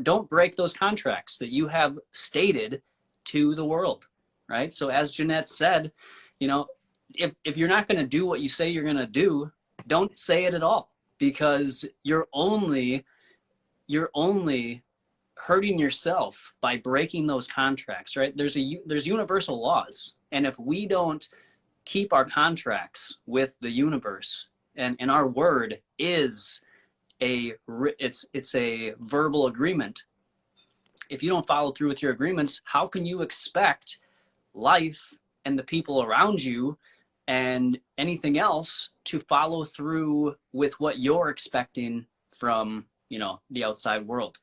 Speaker 1: don't break those contracts that you have stated to the world, right? So as Jeanette said, if you're not going to do what you say you're going to do, don't say it at all, because you're only hurting yourself by breaking those contracts, right? There's universal laws, and if we don't keep our contracts with the universe, and our word is it's a verbal agreement. If you don't follow through with your agreements, how can you expect life and the people around you and anything else to follow through with what you're expecting from the outside world?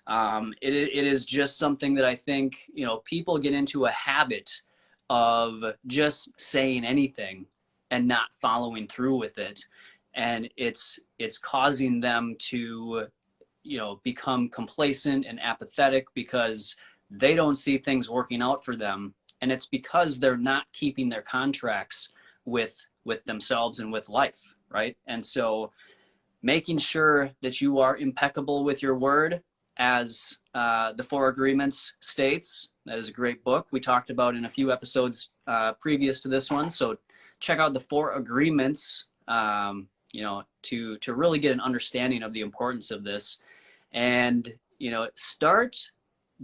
Speaker 1: It is just something that I think people get into a habit of just saying anything and not following through with it, and it's causing them to become complacent and apathetic because they don't see things working out for them, and it's because they're not keeping their contracts with themselves and with life, right? And so making sure that you are impeccable with your word as The Four Agreements states. That is a great book we talked about in a few episodes previous to this one. So check out The Four Agreements, you know, to really get an understanding of the importance of this. And, you know, start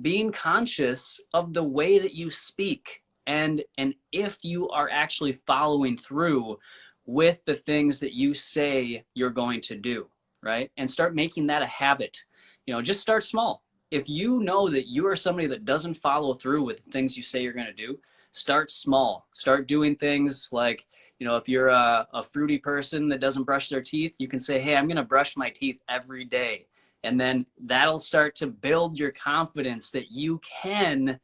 Speaker 1: being conscious of the way that you speak, and if you are actually following through with the things that you say you're going to do, right? And start making that a habit. You know, just start small. If you know that you are somebody that doesn't follow through with the things you say you're going to do, start small. Start doing things like, you know, if you're a fruity person that doesn't brush their teeth, you can say, hey, I'm going to brush my teeth every day. And then that'll start to build your confidence that you can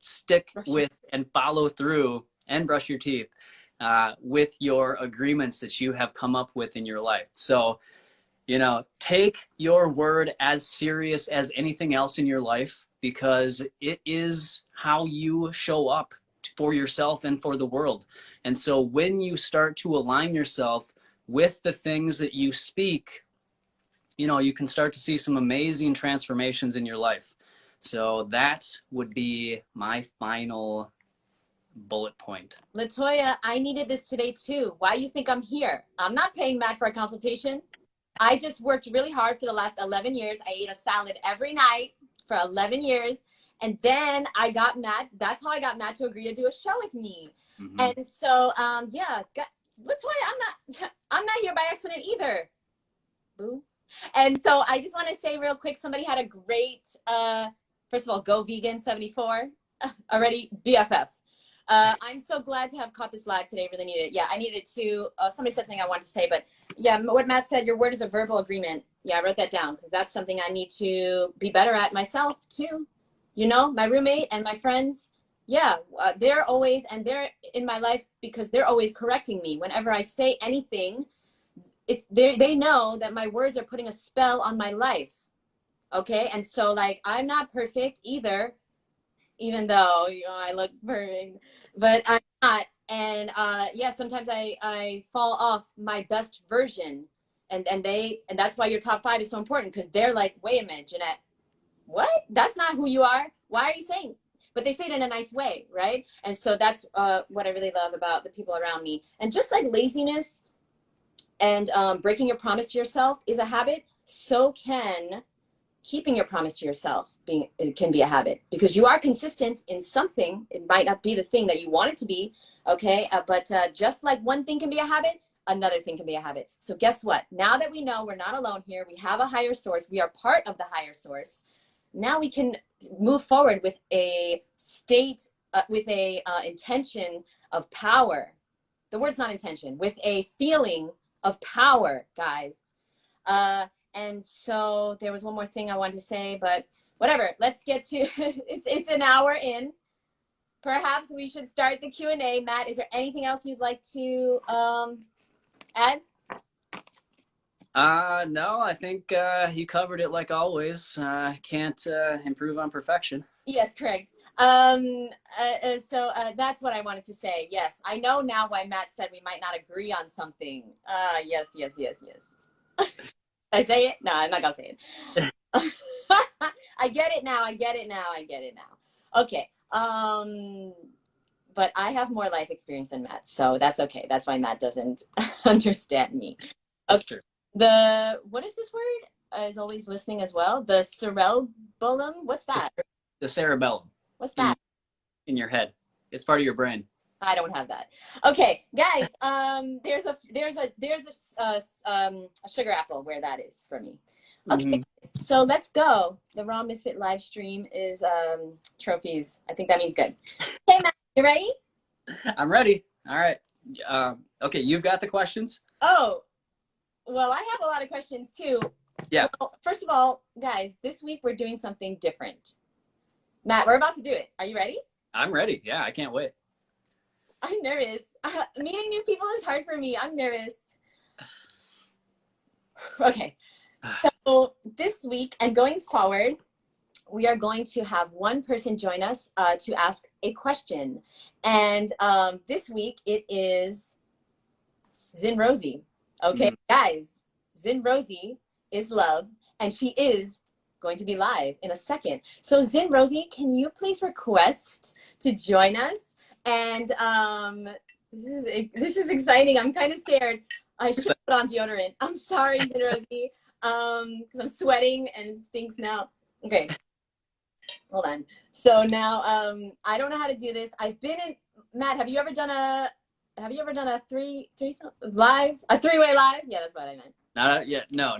Speaker 1: stick with and follow through and brush your teeth with your agreements that you have come up with in your life. So, you know, take your word as serious as anything else in your life, because it is how you show up for yourself and for the world. And so when you start to align yourself with the things that you speak, you know, you can start to see some amazing transformations in your life. So that would be my final bullet point.
Speaker 2: Latoya, I needed this today too. Why do you think I'm here? I'm not paying Matt for a consultation. I just worked really hard for the last 11 years. I ate a salad every night for 11 years. And then I got Matt. That's how I got Matt to agree to do a show with me. Mm-hmm. And so, yeah, Latoya, I'm not here by accident either. Boo. And so I just want to say real quick, somebody had a great, first of all, go vegan 74 already, BFF. I'm so glad to have caught this live today. Really needed it. Yeah, I needed to. Somebody said something I wanted to say, but yeah, what Matt said, your word is a verbal agreement. Yeah, I wrote that down because that's something I need to be better at myself too. You know, my roommate and my friends, yeah, they're always, and they're in my life because they're always correcting me. Whenever I say anything, they know that my words are putting a spell on my life. Okay, and so like I'm not perfect either, even though, you know, I look perfect, but I'm not. And yeah, sometimes I fall off my best version, and that's why your top 5 is so important, because they're like, wait a minute, Jeanette, what? That's not who you are. Why are you saying? But they say it in a nice way, right? And so that's what I really love about the people around me. And just like laziness and breaking your promise to yourself is a habit, so can keeping your promise to yourself can be a habit, because you are consistent in something. It might not be the thing that you want it to be, okay? But just like one thing can be a habit, another thing can be a habit. So guess what? Now that we know we're not alone here, we have a higher source, we are part of the higher source. Now we can move forward with a state, with a intention of power. The word's not intention, with a feeling of power, guys. And so there was one more thing I wanted to say, but whatever. Let's get to it's an hour in. Perhaps we should start the Q&A. Matt, is there anything else you'd like to add?
Speaker 1: No, I think you covered it like always. Can't improve on perfection.
Speaker 2: Yes, correct. So that's what I wanted to say. Yes, I know now why Matt said we might not agree on something. Yes. I say it? No, I'm not gonna say it. I get it now. Okay. But I have more life experience than Matt, so that's okay. That's why Matt doesn't understand me. Okay. What is this word? Is always listening as well. The cerebellum. What's that?
Speaker 1: The cerebellum.
Speaker 2: What's that?
Speaker 1: In your head. It's part of your brain.
Speaker 2: I don't have that. Okay, guys. There's a sugar apple where that is for me. Okay, mm-hmm. So let's go. The Raw Misfit live stream is trophies. I think that means good. Hey, Matt, you ready?
Speaker 1: I'm ready. All right. Okay, you've got the questions?
Speaker 2: Oh, well, I have a lot of questions too.
Speaker 1: Yeah.
Speaker 2: Well, first of all, guys, this week we're doing something different. Matt, we're about to do it. Are you ready?
Speaker 1: I'm ready. Yeah, I can't wait.
Speaker 2: I'm nervous. Meeting new people is hard for me. I'm nervous. Okay. So this week and going forward, we are going to have one person join us to ask a question. And this week it is Zin Rosie. Okay, guys, Zin Rosie is love, and she is going to be live in a second. So Zin Rosie, can you please request to join us? And this is exciting. I'm kind of scared. I should put on deodorant. I'm sorry, Zin Rosie, because I'm sweating and it stinks now. Okay, hold on. So now I don't know how to do this. I've been in, Matt, have you ever done a three-way live? Yeah, that's what I meant.
Speaker 1: Not yet. No,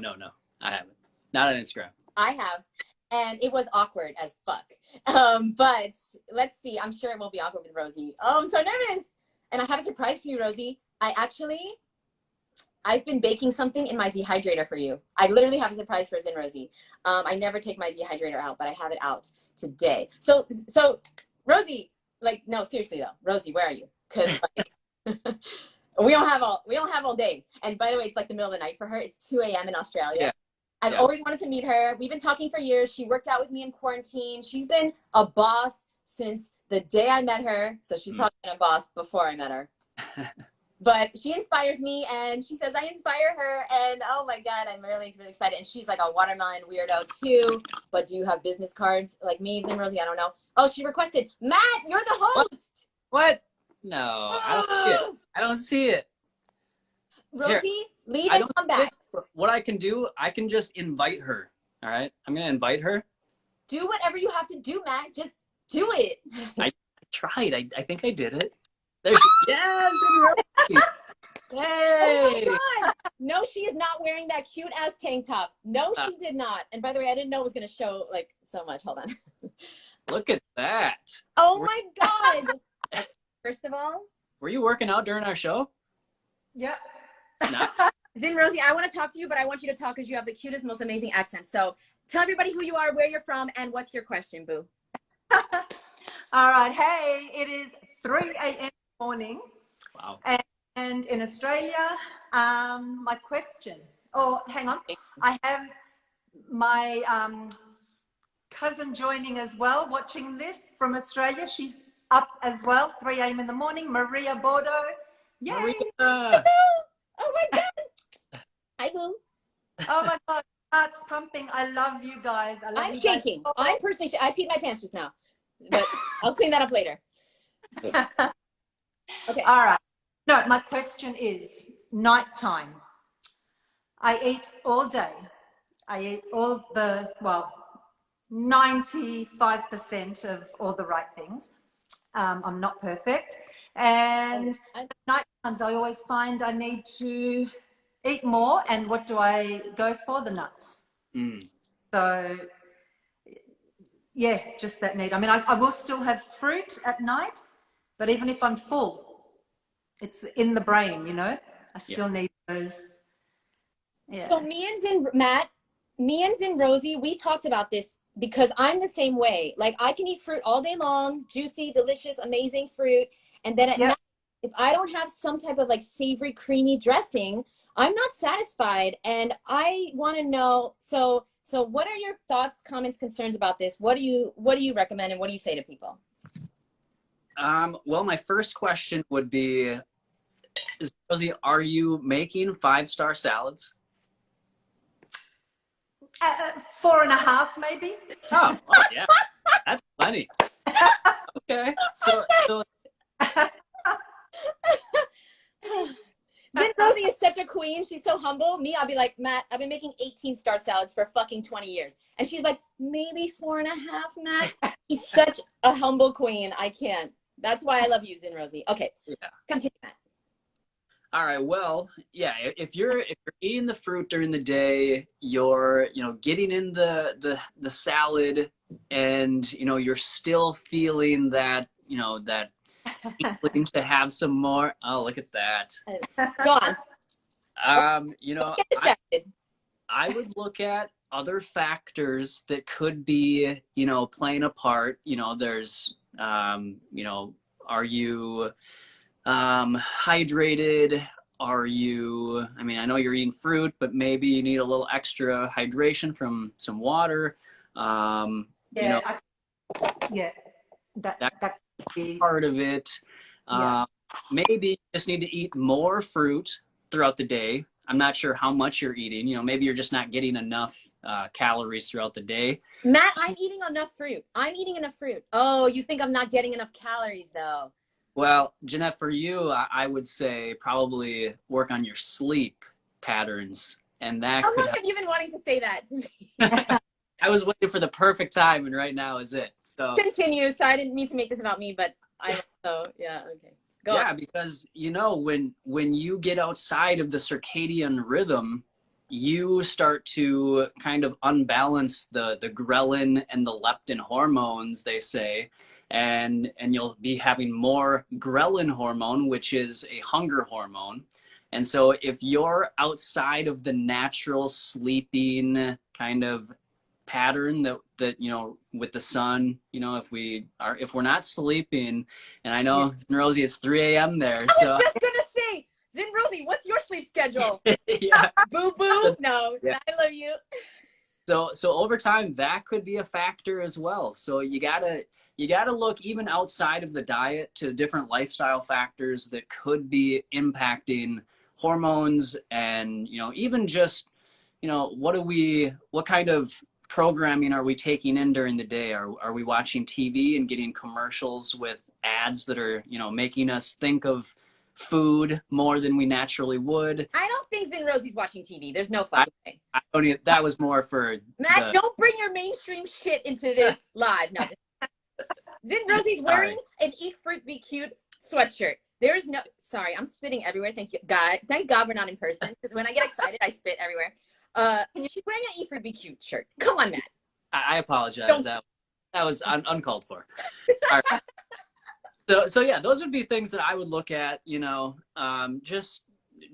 Speaker 1: I haven't. Not on Instagram.
Speaker 2: I have, and it was awkward as fuck. But let's see. I'm sure it won't be awkward with Rosie. Oh, I'm so nervous. And I have a surprise for you, Rosie. I've been baking something in my dehydrator for you. I literally have a surprise for Zin Rosie. I never take my dehydrator out, but I have it out today. So Rosie, like, no, seriously though, Rosie, where are you? Because like, we don't have all day. And by the way, it's like the middle of the night for her. It's 2 a.m. in Australia.
Speaker 1: Yeah.
Speaker 2: I've always wanted to meet her. We've been talking for years. She worked out with me in quarantine. She's been a boss since the day I met her. So she's probably been a boss before I met her. But she inspires me, and she says I inspire her. And oh my God, I'm really, really excited. And she's like a watermelon weirdo too. But do you have business cards like me, Zin Rosie? I don't know. Oh, she requested, Matt, you're the host.
Speaker 1: What? No, I don't see it. I don't see it.
Speaker 2: Rosie,
Speaker 1: Here,
Speaker 2: leave and come back.
Speaker 1: What I can do, I can just invite her. All right, I'm gonna invite her.
Speaker 2: Do whatever you have to do, Matt. Just do it.
Speaker 1: I tried. I think I did it. There's yes. Hey.
Speaker 2: Oh my God. No, she is not wearing that cute ass tank top. No, she did not. And by the way, I didn't know it was gonna show like so much. Hold on.
Speaker 1: Look at that.
Speaker 2: Oh my God. First of all,
Speaker 1: were you working out during our show?
Speaker 3: Yeah.
Speaker 1: No.
Speaker 2: Zin Rosie, I want to talk to you, but I want you to talk because you have the cutest, most amazing accent. So tell everybody who you are, where you're from, and what's your question, boo.
Speaker 3: All right. Hey, it is 3 a.m. morning.
Speaker 1: Wow.
Speaker 3: And in Australia, my question. Oh, hang on. I have my cousin joining as well, watching this from Australia. She's up as well, 3 a.m. in the morning. Maria Bordeaux. Yay.
Speaker 1: Maria.
Speaker 2: Oh my God. Hi, boo.
Speaker 3: Oh my God. Heart's pumping. I love you guys.
Speaker 2: I'm shaking. I'm personally I peed my pants just now, but I'll clean that up later. Okay.
Speaker 3: All right. No, my question is nighttime. I eat all day. I eat all the, well, 95% of all the right things. I'm not perfect. And at night times, I always find I need to eat more. And what do I go for? The nuts. So, yeah, just that need. I mean, I will still have fruit at night, but even if I'm full, it's in the brain, you know? I still need those. Yeah.
Speaker 2: So me and Zin Rosie, we talked about this because I'm the same way. Like I can eat fruit all day long, juicy, delicious, amazing fruit. And then at night, if I don't have some type of like savory, creamy dressing, I'm not satisfied. And I want to know, so what are your thoughts, comments, concerns about this? What do you recommend and what do you say to people?
Speaker 1: Well, my first question would be, Rosie, are you making 5-star salads?
Speaker 3: 4.5 maybe.
Speaker 1: Oh yeah, that's funny. Okay, so
Speaker 2: Zin Rosie is such a queen. She's so humble. Me, I'll be like, Matt, I've been making 18-star salads for fucking 20 years. And she's like, maybe 4.5, Matt. She's such a humble queen. I can't. That's why I love you, Zin Rosie. Okay, continue, Matt.
Speaker 1: All right. Well, yeah. If you're eating the fruit during the day, you're getting in the salad, and you're still feeling that that inkling to have some more. Oh, look at that.
Speaker 2: Go on. Get distracted.
Speaker 1: I would look at other factors that could be playing a part. There's are you hydrated? Are you, I mean, I know you're eating fruit, but maybe you need a little extra hydration from some water.
Speaker 3: That
Speaker 1: part of it. Maybe you just need to eat more fruit throughout the day. I'm not sure how much you're eating. Maybe you're just not getting enough calories throughout the day.
Speaker 2: Matt, I'm eating enough fruit. I'm eating enough fruit. Oh, you think I'm not getting enough calories though?
Speaker 1: Well, Jeanette, for you, I would say probably work on your sleep patterns, and that
Speaker 2: How
Speaker 1: could
Speaker 2: long have you been wanting to say that to me?
Speaker 1: help. I was waiting for the perfect time, and right now is it. So
Speaker 2: Continue. Sorry, I didn't mean to make this about me, but I also, yeah, okay. Go
Speaker 1: yeah,
Speaker 2: on.
Speaker 1: because when you get outside of the circadian rhythm, you start to kind of unbalance the ghrelin and the leptin hormones, they say, and you'll be having more ghrelin hormone, which is a hunger hormone. And so if you're outside of the natural sleeping kind of pattern that with the sun, if we're not sleeping, and I know Rosie, it's 3 a.m. there,
Speaker 2: I
Speaker 1: so
Speaker 2: was just gonna say, Zin Rosie, what's your sleep schedule?
Speaker 1: yeah.
Speaker 2: Boo boo. No,
Speaker 1: Yeah.
Speaker 2: I love you.
Speaker 1: So over time that could be a factor as well. So you gotta look even outside of the diet to different lifestyle factors that could be impacting hormones, and even just what kind of programming are we taking in during the day? Are we watching TV and getting commercials with ads that are making us think of food more than we naturally would?
Speaker 2: I don't think Zin Rosie's watching TV. There's no
Speaker 1: I,
Speaker 2: fucking way.
Speaker 1: I don't even, that was more for
Speaker 2: Matt, don't bring your mainstream shit into this live. No, Zin Rosie's wearing an Eat Fruit Be Cute sweatshirt. There's no, sorry, I'm spitting everywhere. Thank you, God. Thank God we're not in person, because when I get excited, I spit everywhere. She's wearing an Eat Fruit Be Cute shirt. Come on, Matt.
Speaker 1: I apologize. That was uncalled for. All right. So yeah, those would be things that I would look at. Just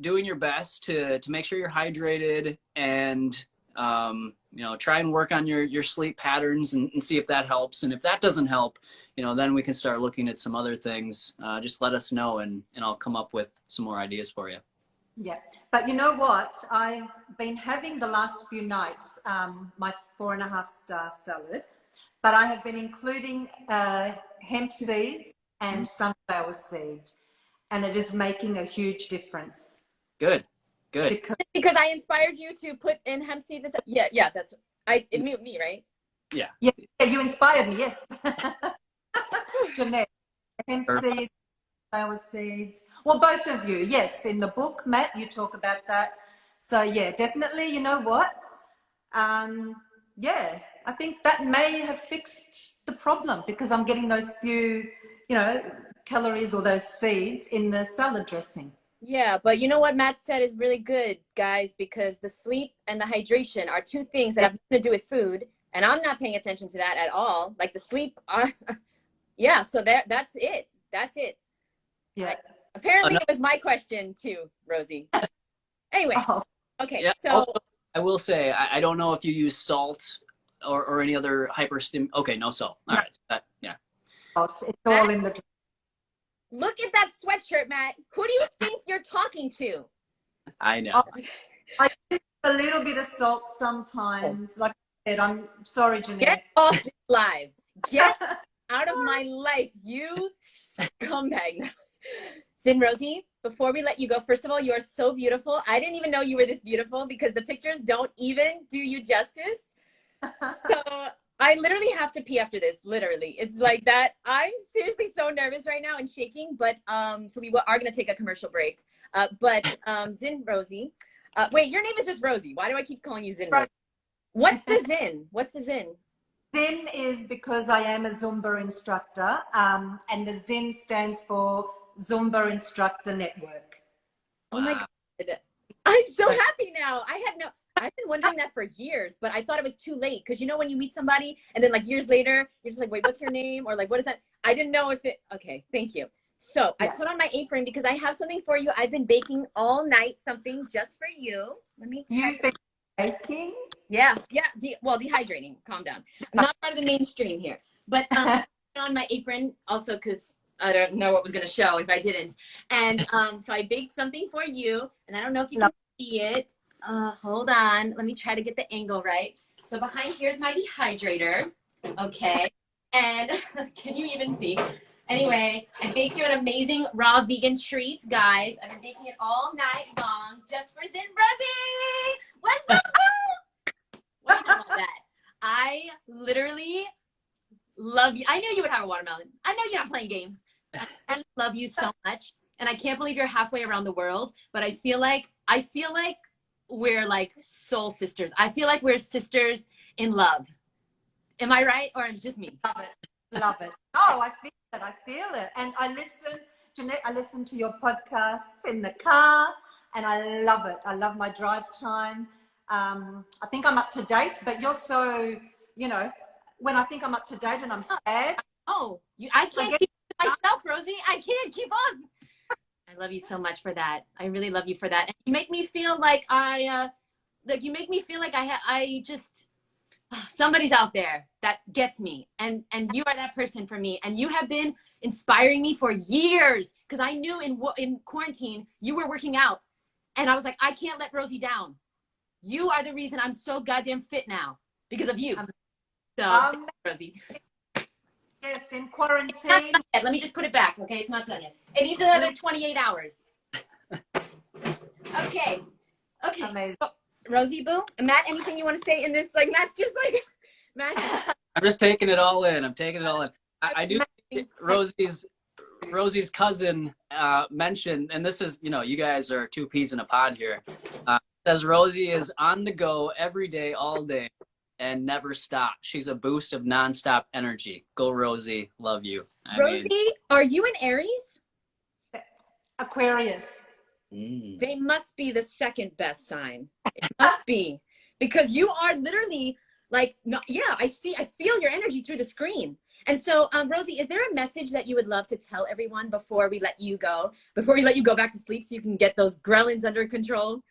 Speaker 1: doing your best to make sure you're hydrated, and try and work on your sleep patterns, and see if that helps. And if that doesn't help, then we can start looking at some other things. Just let us know, and I'll come up with some more ideas for you.
Speaker 3: Yeah, but you know what? I've been having the last few nights my 4.5-star salad, but I have been including hemp seeds and sunflower seeds, and it is making a huge difference.
Speaker 1: Good.
Speaker 2: Because I inspired you to put in hemp seeds. Yeah, that's me, right?
Speaker 1: Yeah,
Speaker 3: you inspired me. Yes, Jeanette, hemp seeds. Flower seeds. Well, both of you, yes. In the book, Matt, you talk about that. So yeah, definitely. You know what? Yeah, I think that may have fixed the problem, because I'm getting those few, calories or those seeds in the salad dressing.
Speaker 2: Yeah, but you know what Matt said is really good, guys, because the sleep and the hydration are two things that have nothing to do with food, and I'm not paying attention to that at all. Like the sleep, yeah. So that's it. That's it.
Speaker 3: Yeah.
Speaker 2: Apparently it was my question too, Rosie. Anyway, okay.
Speaker 1: Yeah,
Speaker 2: So
Speaker 1: also, I will say I don't know if you use salt or any other Okay, no salt. All right. So
Speaker 3: It's all in the.
Speaker 2: look at that sweatshirt, Matt. Who do you think you're talking to?
Speaker 1: I know.
Speaker 3: I use a little bit of salt sometimes. Like I said, I'm sorry, Jeanette.
Speaker 2: Get off live. Get out of my life, you scumbag. Zin Rosie, before we let you go, first of all, you are so beautiful. I didn't even know you were this beautiful, because the pictures don't even do you justice. So I literally have to pee after this. Literally, it's like that. I'm seriously so nervous right now and shaking. But so we are gonna take a commercial break. But Zin Rosie, wait, your name is just Rosie. Why do I keep calling you Zin Rosie? What's the Zin? What's the Zin?
Speaker 3: Zin is because I am a Zumba instructor, and the Zin stands for Zumba Instructor Network.
Speaker 2: Oh my God. I'm so happy now. I've been wondering that for years, but I thought it was too late. Because when you meet somebody and then like years later, you're just like, wait, what's your name? Or like, what is that? I didn't know if it, okay, thank you. So I put on my apron because I have something for you. I've been baking all night, something just for you.
Speaker 3: You've been baking?
Speaker 2: Yeah. Dehydrating. Calm down. I'm not part of the mainstream here. But on my apron also because I don't know what was going to show if I didn't. And so I baked something for you. And I don't know if you can see it. Hold on. Let me try to get the angle right. So behind here is my dehydrator. Okay. And can you even see? Anyway, I baked you an amazing raw vegan treat, guys. I've been baking it all night long just for Zin Rosie. What's up? I literally love you. I knew you would have a watermelon. I know you're not playing games. I love you so much. And I can't believe you're halfway around the world, but I feel like we're like soul sisters. I feel like we're sisters in love. Am I right? Or it's just me?
Speaker 3: Love it. Love it. Oh, I feel it. I feel it. And I listen, Jeanette, I listen to your podcasts in the car and I love it. I love my drive time. I think I'm up to date, but you're so, you know, when I think I'm up to date and I'm sad.
Speaker 2: Oh, I can't keep myself, Rosie. I can't keep up. I love you so much for that. I really love you for that. And you make me feel like I just, somebody's out there that gets me. And you are that person for me. And you have been inspiring me for years. Because I knew in quarantine, you were working out. And I was like, I can't let Rosie down. You are the reason I'm so goddamn fit now. Because of you. So, Rosie.
Speaker 3: Yes, in quarantine.
Speaker 2: Let me just put it back, okay? It's not done yet. It needs another 28 hours. Okay.
Speaker 3: Amazing.
Speaker 2: Oh, Rosie Boo, Matt, anything you want to say in this? Like, Matt's just like, Matt.
Speaker 1: I'm just taking it all in. I'm taking it all in. I do think Rosie's cousin mentioned, and this is, you know, you guys are two peas in a pod here. Says Rosie is on the go every day, all day, and never stop. She's a boost of nonstop energy. Go, Rosie. Love you.
Speaker 2: Rosie, are you an Aries?
Speaker 3: Aquarius.
Speaker 2: They must be the second best sign. It must be. Because you are literally like, no, yeah, I feel your energy through the screen. And so, Rosie, is there a message that you would love to tell everyone before we let you go back to sleep so you can get those gremlins under control?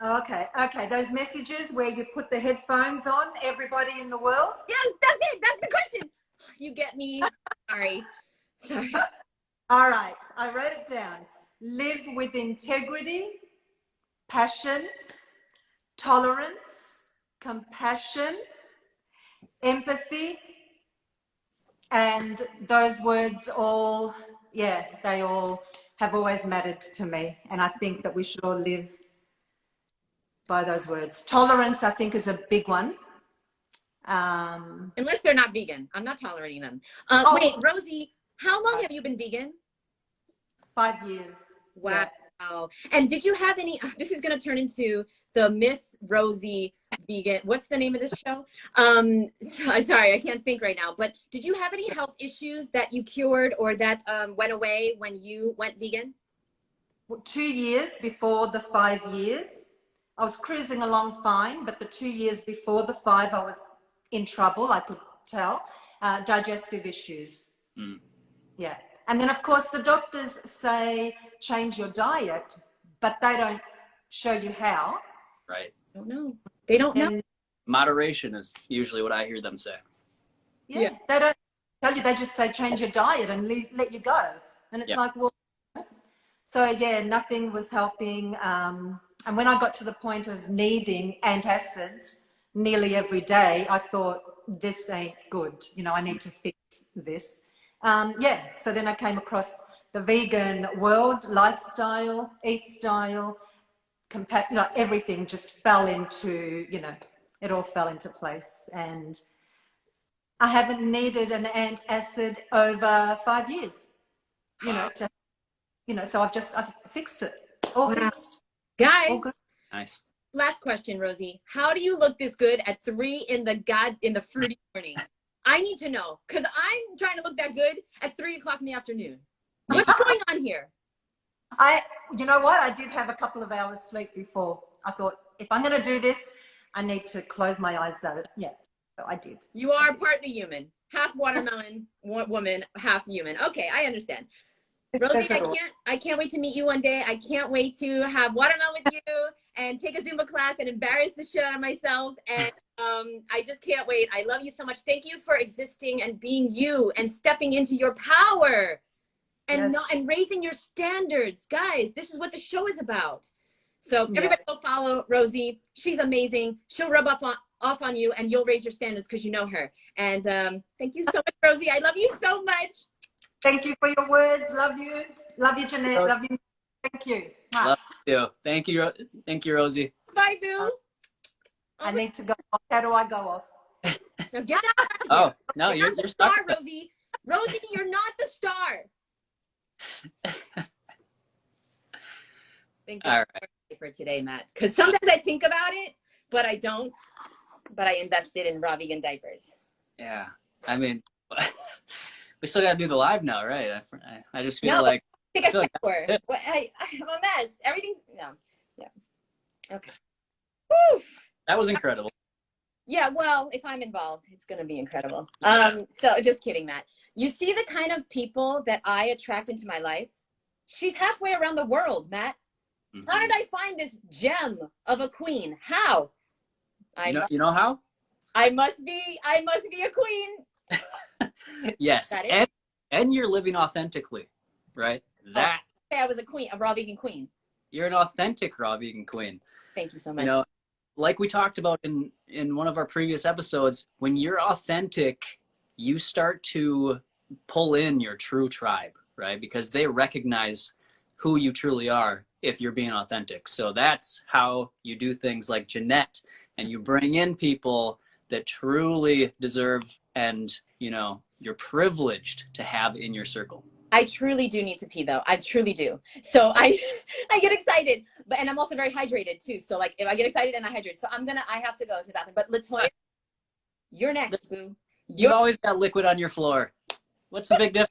Speaker 3: Okay. Those messages where you put the headphones on, everybody in the world?
Speaker 2: Yes, that's it. That's the question. You get me. Sorry.
Speaker 3: All right. I wrote it down. Live with integrity, passion, tolerance, compassion, empathy, and those words all, yeah, they all have always mattered to me. And I think that we should all live by those words. Tolerance, I think, is a big one.
Speaker 2: Unless they're not vegan. I'm not tolerating them. Wait, Rosie, how long have you been vegan?
Speaker 3: 5 years.
Speaker 2: Wow.
Speaker 3: Yeah.
Speaker 2: And did you have any, this is going to turn into the Miss Rosie Vegan. What's the name of this show? Sorry, I can't think right now. But did you have any health issues that you cured or that went away when you went vegan?
Speaker 3: 2 years before the 5 years. I was cruising along fine, but the 2 years before the 5, I was in trouble, I could tell. Digestive issues. Yeah. And then, of course, the doctors say change your diet, but they don't show you how.
Speaker 1: Right.
Speaker 2: I don't know. They don't know.
Speaker 1: Moderation is usually what I hear them say.
Speaker 3: Yeah. They don't tell you. They just say change your diet and let you go. And it's like, well, so yeah, nothing was helping. And when I got to the point of needing antacids nearly every day, I thought, this ain't good. You know, I need to fix this. So then I came across the vegan world, lifestyle, eat style, everything just fell into, it all fell into place. And I haven't needed an antacid over 5 years, so I've fixed it. All fixed.
Speaker 2: Guys.
Speaker 3: All good.
Speaker 1: Nice.
Speaker 2: Last question, Rosie. How do you look this good at 3 in the fruity morning? I need to know, because I'm trying to look that good at 3 o'clock in the afternoon. What's going on here?
Speaker 3: You know what? I did have a couple of hours sleep before. I thought, if I'm going to do this, I need to close my eyes though. Yeah, so I did.
Speaker 2: You are partly human. Half watermelon, woman, half human. Okay, I understand. Rosie, I can't wait to meet you one day. I can't wait to have watermelon with you and take a Zumba class and embarrass the shit out of myself. And I just can't wait. I love you so much. Thank you for existing and being you and stepping into your power and and raising your standards. Guys, this is what the show is about. So everybody go follow Rosie. She's amazing. She'll rub off on you and you'll raise your standards because you know her. And thank you so much, Rosie. I love you so much.
Speaker 3: Thank you for your words. Love you. Love you, Jeanette. Love you. Thank you.
Speaker 1: Love you. Thank you. Thank you, Rosie.
Speaker 2: Bye, Boo.
Speaker 3: I need to go off. How do I go off?
Speaker 2: Now get out of here.
Speaker 1: Oh, no,
Speaker 2: You're
Speaker 1: you're
Speaker 2: the
Speaker 1: stuck.
Speaker 2: star, Rosie. Rosie, you're not the star. Thank
Speaker 1: All
Speaker 2: God for today, Matt. Because sometimes I think about it, but I don't. But I invested in raw vegan diapers.
Speaker 1: Yeah. I mean, we still got to do the live now, right? I just feel
Speaker 2: No,
Speaker 1: like.
Speaker 2: take a
Speaker 1: I feel
Speaker 2: shower.
Speaker 1: like
Speaker 2: I'm a mess. Everything's no. Yeah. Okay. Woo.
Speaker 1: that was incredible.
Speaker 2: Yeah, well, if I'm involved, it's going to be incredible. So just kidding, Matt. You see the kind of people that I attract into my life? She's halfway around the world, Matt.
Speaker 1: Mm-hmm.
Speaker 2: How did I find this gem of a queen? How?
Speaker 1: You know how?
Speaker 2: I must be a queen.
Speaker 1: Yes. And you're living authentically, right? That
Speaker 2: I was a queen, a raw vegan queen.
Speaker 1: you're an authentic raw vegan queen.
Speaker 2: Thank you so much.
Speaker 1: You know, like we talked about in one of our previous episodes, when you're authentic, you start to pull in your true tribe, right? Because they recognize who you truly are if you're being authentic. So that's how you do things like Jeanette, and you bring in people that truly deserve and, you know, you're privileged to have in your circle.
Speaker 2: I truly do need to pee though. I truly do. So I get excited, and I'm also very hydrated too. So like if I get excited and I hydrate, so I have to go to the bathroom. But Latoya, you're next, boo.
Speaker 1: You've always got liquid on your floor. What's the big difference?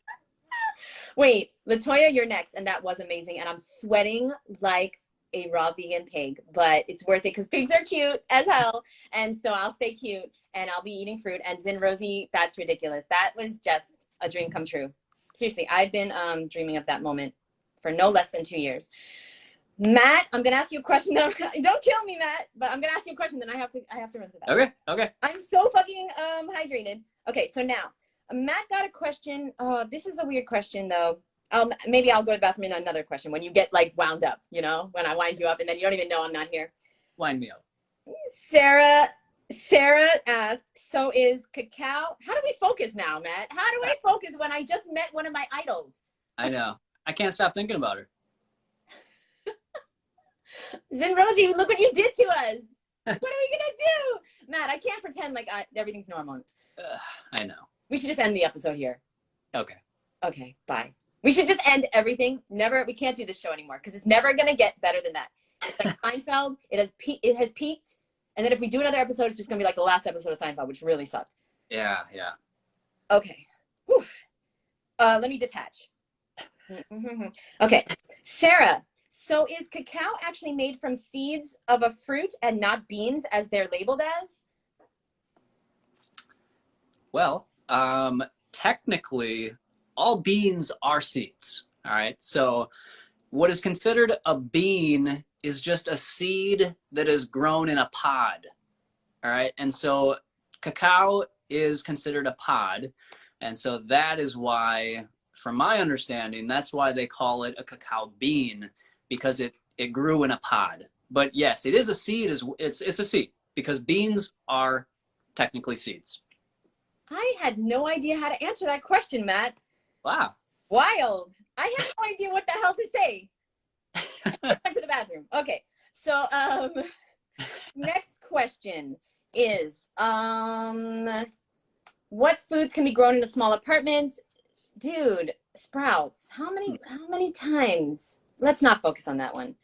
Speaker 2: Wait, Latoya, you're next, and that was amazing. And I'm sweating like a raw vegan pig, but it's worth it because pigs are cute as hell, and so I'll stay cute and I'll be eating fruit. And Zin Rosie, that's ridiculous. That was just a dream come true. Seriously, I've been dreaming of that moment for no less than 2 years. Matt, I'm gonna ask you a question. Don't kill me, Matt. But I'm gonna ask you a question. Then I have to run to that.
Speaker 1: Okay.
Speaker 2: I'm so fucking hydrated. Okay, so now Matt got a question. Oh, this is a weird question though. Maybe I'll go to the bathroom in another question when you get like wound up. You know, when I wind you up and then you don't even know I'm not here.
Speaker 1: Wind me up.
Speaker 2: Sarah asked, so is cacao, how do we focus now, Matt? How do I focus when I just met one of my idols?
Speaker 1: I know. I can't stop thinking about her.
Speaker 2: Zin Rosie, look what you did to us. What are we gonna do? Matt, I can't pretend like everything's normal.
Speaker 1: I know.
Speaker 2: We should just end the episode here.
Speaker 1: Okay,
Speaker 2: bye. We should just end everything. We can't do this show anymore because it's never gonna get better than that. It's like Seinfeld, it has peaked. And then if we do another episode, it's just going to be like the last episode of Seinfeld, which really sucked.
Speaker 1: Yeah.
Speaker 2: Okay. Whew. Let me detach. Okay. Sarah, so is cacao actually made from seeds of a fruit and not beans as they're labeled as?
Speaker 1: Well, technically, all beans are seeds. All right. So what is considered a bean is just a seed that is grown in a pod. All right. And so cacao is considered a pod. And so that is why, from my understanding, that's why they call it a cacao bean, because it grew in a pod. But yes, it is a seed. It's a seed because beans are technically seeds. I
Speaker 2: had no idea how to answer that question, Matt.
Speaker 1: Wow.
Speaker 2: Wild. I had no idea what the hell to say. I went to the bathroom. Okay. So next question is what foods can be grown in a small apartment? Dude, sprouts. How many times? Let's not focus on that one.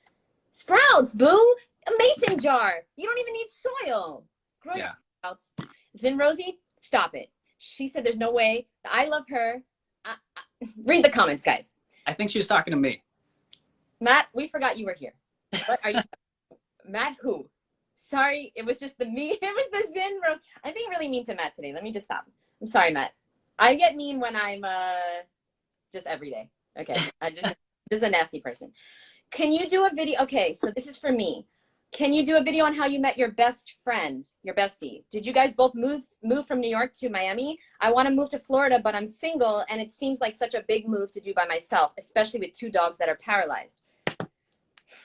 Speaker 2: Sprouts, boo. A mason jar. You don't even need soil. Grow your sprouts. Zin Rosie, stop it. She said there's no way. I love her. Read the comments, guys.
Speaker 1: I think she was talking to me.
Speaker 2: Matt, we forgot you were here. What are you? Matt who? Sorry, it was just it was the Zin Rose. I'm being really mean to Matt today. Let me just stop. I'm sorry, Matt. I get mean when I'm just every day. Okay. I just a nasty person. Can you do a video? Okay, so this is for me. Can you do a video on how you met your best friend, your bestie? Did you guys both move from New York to Miami? I want to move to Florida, but I'm single, and it seems like such a big move to do by myself, especially with 2 dogs that are paralyzed.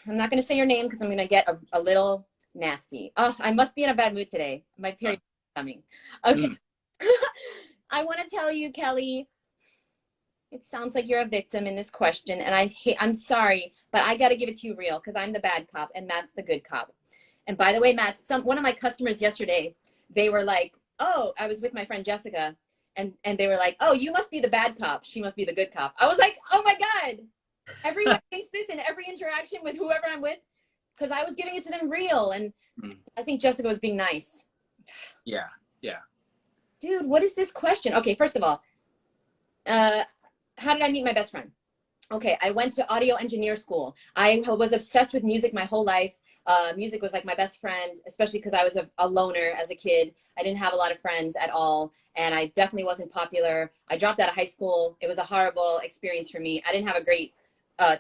Speaker 2: I'm not going to say your name because I'm going to get a little nasty. Oh, I must be in a bad mood today. My period is coming. Okay. I want to tell you, Kelly, it sounds like you're a victim in this question, and I'm sorry, but I got to give it to you real because I'm the bad cop and Matt's the good cop. And by the way, Matt, one of my customers yesterday, they were like, oh, I was with my friend Jessica, and they were like, oh, you must be the bad cop. She must be the good cop. I was like, oh my God. Everyone thinks this in every interaction with whoever I'm with, because I was giving it to them real. And I think Jessica was being nice.
Speaker 1: Yeah. Yeah.
Speaker 2: Dude, what is this question? Okay, first of all, how did I meet my best friend? Okay, I went to audio engineer school. I was obsessed with music my whole life. Music was like my best friend, especially because I was a loner as a kid. I didn't have a lot of friends at all, and I definitely wasn't popular. I dropped out of high school. It was a horrible experience for me. I didn't have a great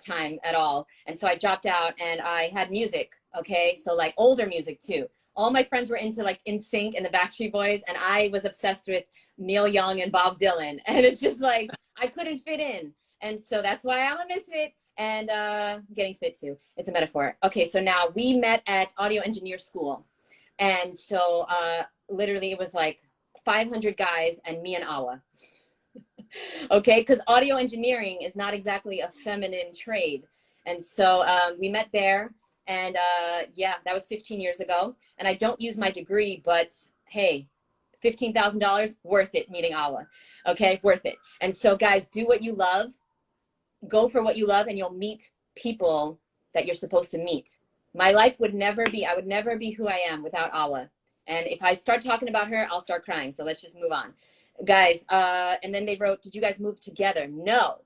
Speaker 2: time at all. And so I dropped out, and I had music, okay? So like older music too. All my friends were into like NSYNC and the Backstreet Boys, and I was obsessed with Neil Young and Bob Dylan. And it's just like, I couldn't fit in. And so that's why I'm a misfit, and getting fit too. It's a metaphor. Okay, so now we met at audio engineer school. And so literally it was like 500 guys and me and Awa. Okay, because audio engineering is not exactly a feminine trade. And so we met there, and yeah, that was 15 years ago. And I don't use my degree, but hey, $15,000, worth it meeting Awa. Okay, worth it. And so guys, do what you love. Go for what you love, and you'll meet people that you're supposed to meet. My life would never be, I would never be who I am without Awa. And if I start talking about her, I'll start crying. So let's just move on. Guys, and then they wrote, did you guys move together? No,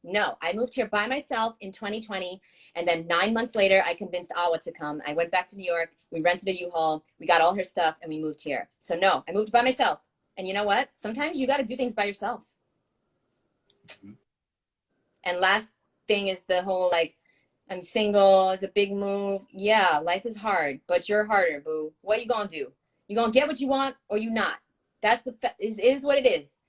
Speaker 2: I moved here by myself in 2020. And then 9 months later, I convinced Awa to come. I went back to New York. We rented a U-Haul. We got all her stuff, and we moved here. So no, I moved by myself. And you know what? Sometimes you got to do things by yourself. And last thing is the whole, like, I'm single, it's a big move. Yeah, life is hard, but you're harder, boo. What you gonna do? You gonna get what you want, or you not? That's is what it is.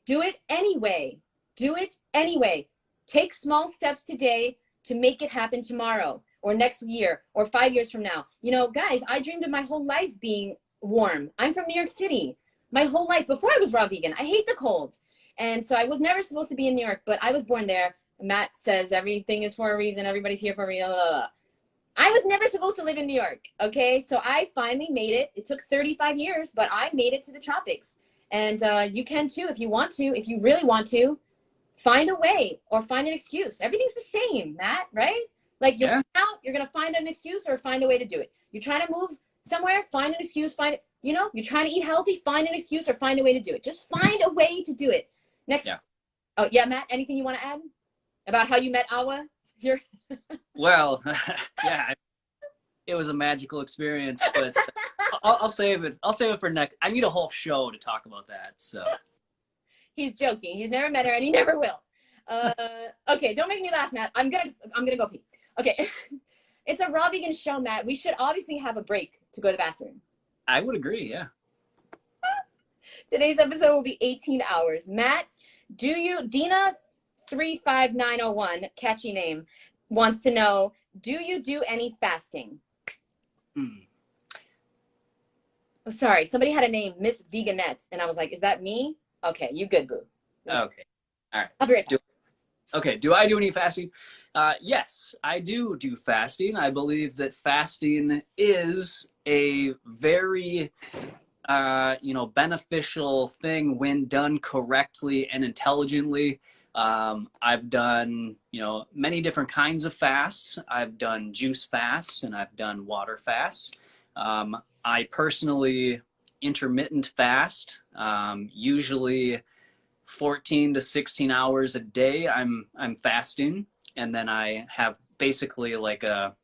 Speaker 2: Do it anyway. Do it anyway. Take small steps today to make it happen tomorrow, or next year, or 5 years from now. You know, guys, I dreamed of my whole life being warm. I'm from New York City. My whole life, before I was raw vegan. I hate the cold. And so I was never supposed to be in New York, but I was born there. Matt says everything is for a reason. Everybody's here for a reason. I was never supposed to live in New York. Okay. So I finally made it. It took 35 years, but I made it to the tropics. And you can too, if you want to, if you really want to. Find a way or find an excuse. Everything's the same, Matt, right? Like you're out, you're going to find an excuse or find a way to do it. You're trying to move somewhere, find an excuse, you know, you're trying to eat healthy, find an excuse or find a way to do it. Just find a way to do it. Next. Yeah. Oh, yeah, Matt, anything you want to add about how you met Awa here?
Speaker 1: Well, yeah, it was a magical experience, but I'll save it. I'll save it for next. I need a whole show to talk about that. So
Speaker 2: he's joking. He's never met her, and he never will. Okay, don't make me laugh, Matt. I'm gonna go pee. Okay, it's a raw vegan show, Matt. We should obviously have a break to go to the bathroom.
Speaker 1: I would agree. Yeah.
Speaker 2: Today's episode will be 18 hours. Matt, do you, Dina 35901, catchy name, wants to know, do you do any fasting? Oh, sorry, somebody had a name, Ms.FitVegan, and I was like, is that me? Okay, you good, boo.
Speaker 1: Okay. All right.
Speaker 2: I'll be right back.
Speaker 1: Okay, do I do any fasting? Yes, I do fasting. I believe that fasting is a very beneficial thing when done correctly and intelligently. I've done, many different kinds of fasts. I've done juice fasts and I've done water fasts. I personally intermittent fast, usually 14 to 16 hours a day. I'm fasting, and then I have basically like a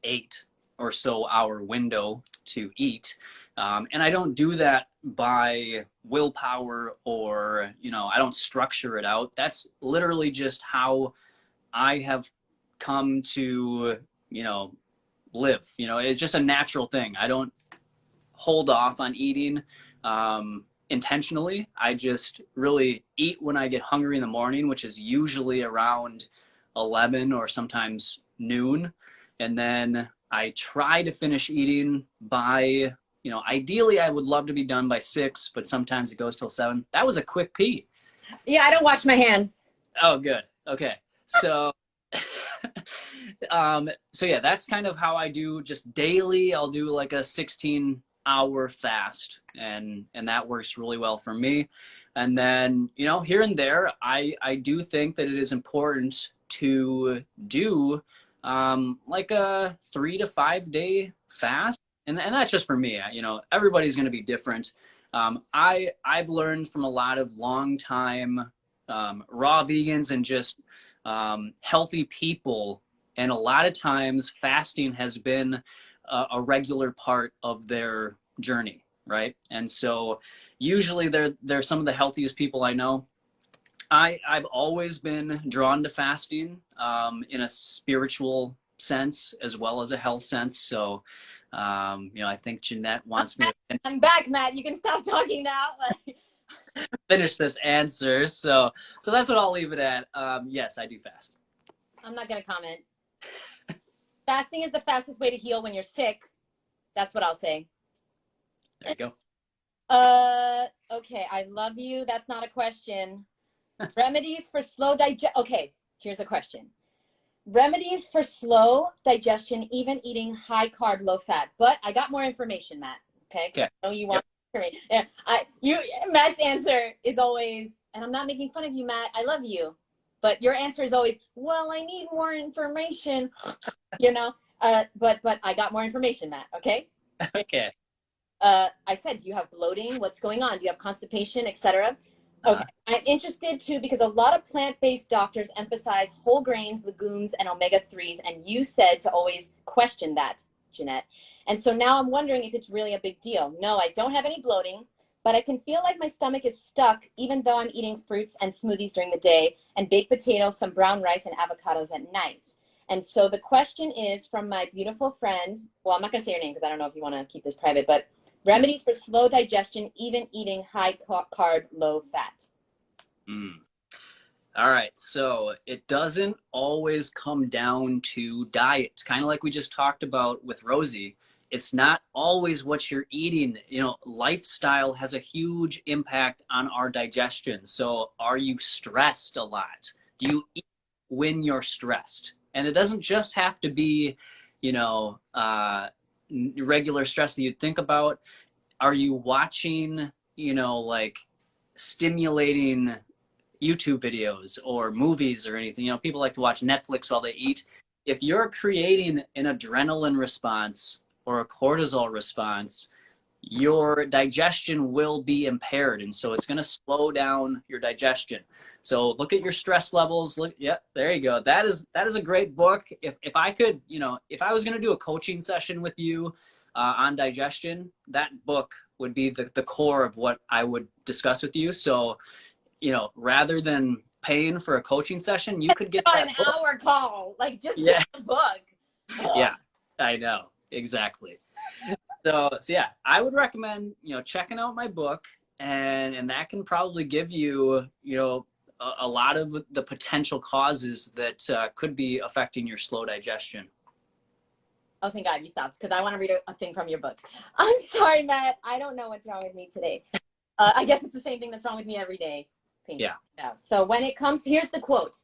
Speaker 1: 8 or so hour window to eat. And I don't do that by willpower or, I don't structure it out. That's literally just how I have come to, live. It's just a natural thing. I don't hold off on eating intentionally. I just really eat when I get hungry in the morning, which is usually around 11 or sometimes noon. And then I try to finish eating by, ideally I would love to be done by 6, but sometimes it goes till 7. That was a quick pee.
Speaker 2: Yeah, I don't wash my hands.
Speaker 1: Oh, good. Okay. So, so yeah, that's kind of how I do just daily. I'll do like a 16 6-hour fast, and that works really well for me. And then, you know, here and there, I do think that it is important to do like a 3 to 5 day fast. And that's just for me. You know, everybody's going to be different. I've learned from a lot of long time raw vegans and just healthy people. And a lot of times fasting has been a regular part of their journey, right? And so usually they're some of the healthiest people I know. I've always been drawn to fasting in a spiritual sense as well as a health sense. So, you know, I think Jeanette wants me to
Speaker 2: I'm back, Matt. You can stop talking now.
Speaker 1: finish this answer. So that's what I'll leave it at. Yes, I do fast.
Speaker 2: I'm not going to comment. Fasting is the fastest way to heal when you're sick. That's what I'll say.
Speaker 1: There you
Speaker 2: go. Okay, I love you. That's not a question. Remedies for slow digestion. Okay, here's a question. Remedies for slow digestion, even eating high carb, low fat. But I got more information, Matt. Okay.
Speaker 1: Okay.
Speaker 2: I know you want to hear me. Matt's answer is always, and I'm not making fun of you, Matt. I love you. But your answer is always, well, I need more information, you know. But I got more information, Matt. Okay.
Speaker 1: Okay.
Speaker 2: I said, do you have bloating? What's going on? Do you have constipation, etc.? Okay. I'm interested too because a lot of plant-based doctors emphasize whole grains, legumes, and omega-3s, and you said to always question that, Jeanette. And so now I'm wondering if it's really a big deal. No, I don't have any bloating, but I can feel like my stomach is stuck even though I'm eating fruits and smoothies during the day and baked potatoes, some brown rice, and avocados at night. And so the question is from my beautiful friend, well, I'm not going to say your name because I don't know if you want to keep this private, but remedies for slow digestion, even eating high carb, low fat.
Speaker 1: All right. So it doesn't always come down to diet. It's kind of like we just talked about with Rosie. It's not always what you're eating. You know, lifestyle has a huge impact on our digestion. So are you stressed a lot? Do you eat when you're stressed? And it doesn't just have to be, you know, regular stress that you'd think about. Are you watching, you know, like stimulating YouTube videos or movies or anything? You know, people like to watch Netflix while they eat. If you're creating an adrenaline response or a cortisol response, your digestion will be impaired. And so it's going to slow down your digestion. So look at your stress levels. Look, yeah, there you go. That is a great book. If I could, you know, if I was going to do a coaching session with you on digestion, that book would be the core of what I would discuss with you. So, you know, rather than paying for a coaching session, you could get that
Speaker 2: an
Speaker 1: book.
Speaker 2: Hour call, like just get the book.
Speaker 1: Yeah, I know, exactly. So yeah, I would recommend, you know, checking out my book, and that can probably give you, you know, a lot of the potential causes that could be affecting your slow digestion.
Speaker 2: Oh, thank God you stopped, because I want to read a thing from your book. I'm sorry, Matt. I don't know what's wrong with me today. I guess it's the same thing that's wrong with me every day.
Speaker 1: Yeah.
Speaker 2: So when it comes to, here's the quote.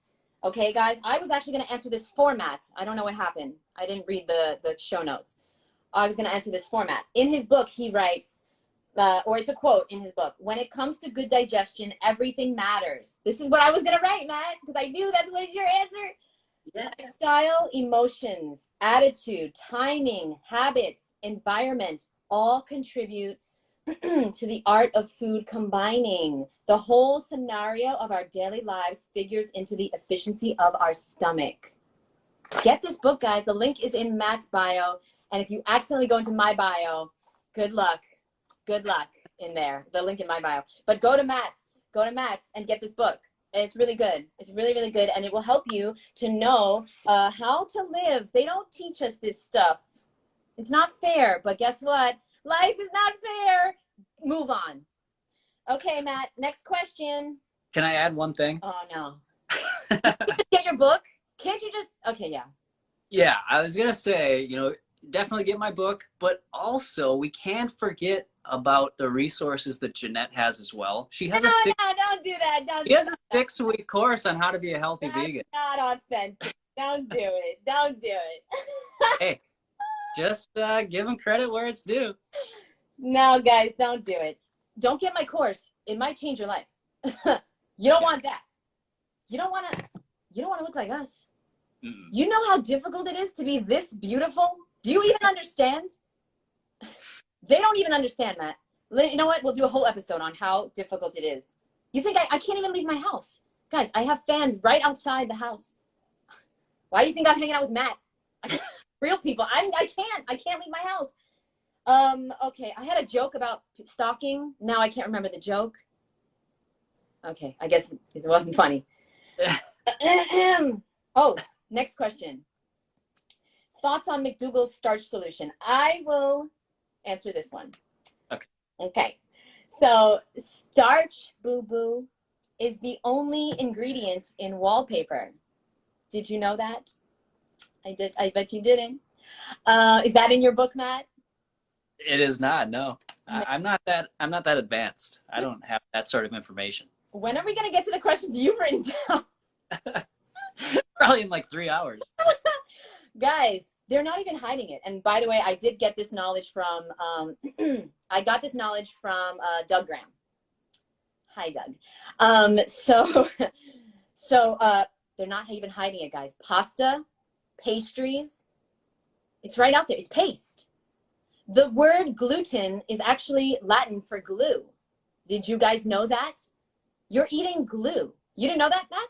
Speaker 2: Okay, guys, I was actually going to answer this format. I don't know what happened. I didn't read the show notes. I was going to answer this format. In his book, he writes, or it's a quote in his book, when it comes to good digestion, everything matters. This is what I was going to write, Matt, because I knew that's what is your answer. Yeah. Style, emotions, attitude, timing, habits, environment, all contribute to the art of food combining. The whole scenario of our daily lives figures into the efficiency of our stomach. Get this book, guys. The link is in Matt's bio. And if you accidentally go into my bio, good luck. Good luck in there. The link in my bio. But go to Matt's and get this book. It's really good. It's really, really good. And it will help you to know how to live. They don't teach us this stuff. It's not fair. But guess what? Life is not fair. Move on. Okay, Matt. Next question.
Speaker 1: Can I add one thing?
Speaker 2: Oh, no. Can't you just get your book? Can't you just? Okay, yeah.
Speaker 1: Yeah, I was going to say, you know, definitely get my book, but also we can't forget about the resources that Jeanette has as well. She has
Speaker 2: don't do that.
Speaker 1: She has a 6-week course on how to be a healthy vegan.
Speaker 2: Not authentic. Don't do it. Don't do it.
Speaker 1: Hey, just give them credit where it's due.
Speaker 2: No, guys, don't do it. Don't get my course. It might change your life. You don't want that. You don't want to look like us.
Speaker 1: Mm-mm.
Speaker 2: You know how difficult it is to be this beautiful? Do you even understand? They don't even understand, Matt. You know what? We'll do a whole episode on how difficult it is. You think I can't even leave my house? Guys, I have fans right outside the house. Why do you think I'm hanging out with Matt? Real people. I can't leave my house. Okay, I had a joke about stalking. Now I can't remember the joke. Okay, I guess it wasn't funny. Oh, next question. Thoughts on McDougall's starch solution? I will answer this one. Okay. So starch, boo-boo, is the only ingredient in wallpaper. Did you know that? I bet you didn't. Is that in your book, Matt?
Speaker 1: It is not. No, I'm not that advanced. I don't have that sort of information.
Speaker 2: When are we going to get to the questions you've written down?
Speaker 1: Probably in like 3 hours.
Speaker 2: Guys, they're not even hiding it. And by the way, I did get this knowledge from, I got this knowledge from Doug Graham. Hi, Doug. So they're not even hiding it, guys. Pasta, pastries, it's right out there. It's paste. The word gluten is actually Latin for glue. Did you guys know that? You're eating glue. You didn't know that, Matt?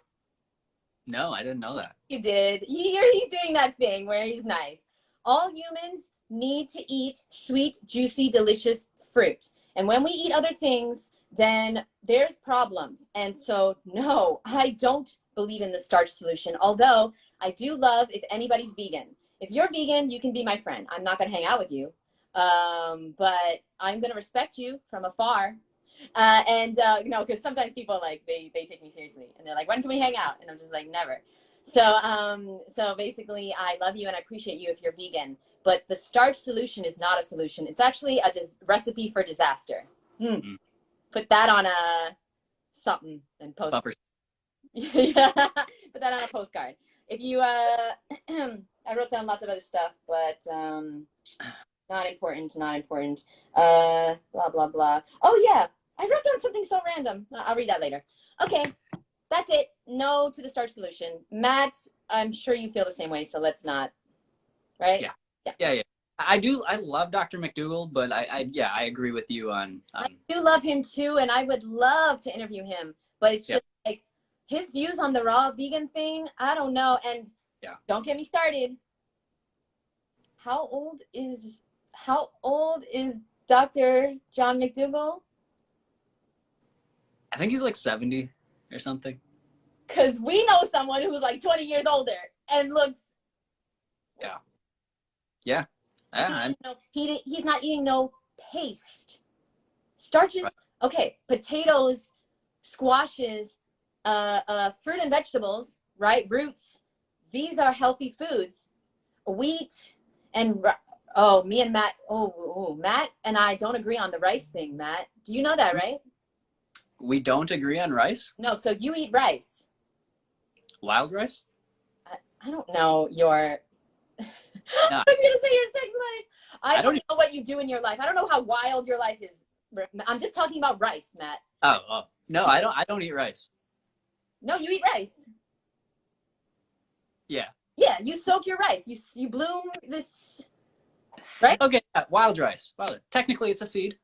Speaker 1: No, I didn't know that.
Speaker 2: You did. He's doing that thing where he's nice. All humans need to eat sweet, juicy, delicious fruit. And when we eat other things, then there's problems. And so, no, I don't believe in the starch solution. Although I do love if anybody's vegan. If you're vegan, you can be my friend. I'm not going to hang out with you. But I'm going to respect you from afar. You know, because sometimes people like they take me seriously and they're like, when can we hang out? And I'm just like, never. So basically I love you and I appreciate you if you're vegan, but the starch solution is not a solution. It's actually a recipe for disaster. Put that on a something and post. Yeah, put that on a postcard. If you I wrote down lots of other stuff, but not important. Blah blah blah. Oh yeah, I wrote down something so random. I'll read that later. Okay, that's it. No to the starch solution. Matt, I'm sure you feel the same way, so let's not. Right?
Speaker 1: Yeah. I love Dr. McDougall, but I agree with you on.
Speaker 2: I do love him too, and I would love to interview him, but it's just like his views on the raw vegan thing. I don't know, and don't get me started. How old is Dr. John McDougall?
Speaker 1: I think he's like 70 or something.
Speaker 2: Because we know someone who's like 20 years older and looks.
Speaker 1: Yeah.
Speaker 2: He's not eating no paste. Starches, okay, potatoes, squashes, fruit and vegetables, right? Roots. These are healthy foods. Wheat and me and Matt. Matt and I don't agree on the rice thing, Matt. Do you know that, right?
Speaker 1: We don't agree on rice?
Speaker 2: No, so you eat rice.
Speaker 1: Wild rice?
Speaker 2: I don't know your...
Speaker 1: No.
Speaker 2: I was going to say your sex life. I don't know what you do in your life. I don't know how wild your life is. I'm just talking about rice, Matt.
Speaker 1: Oh. No, I don't eat rice.
Speaker 2: No, you eat rice.
Speaker 1: Yeah.
Speaker 2: Yeah, you soak your rice. You bloom this... Right?
Speaker 1: Okay, wild rice. Technically, it's a seed.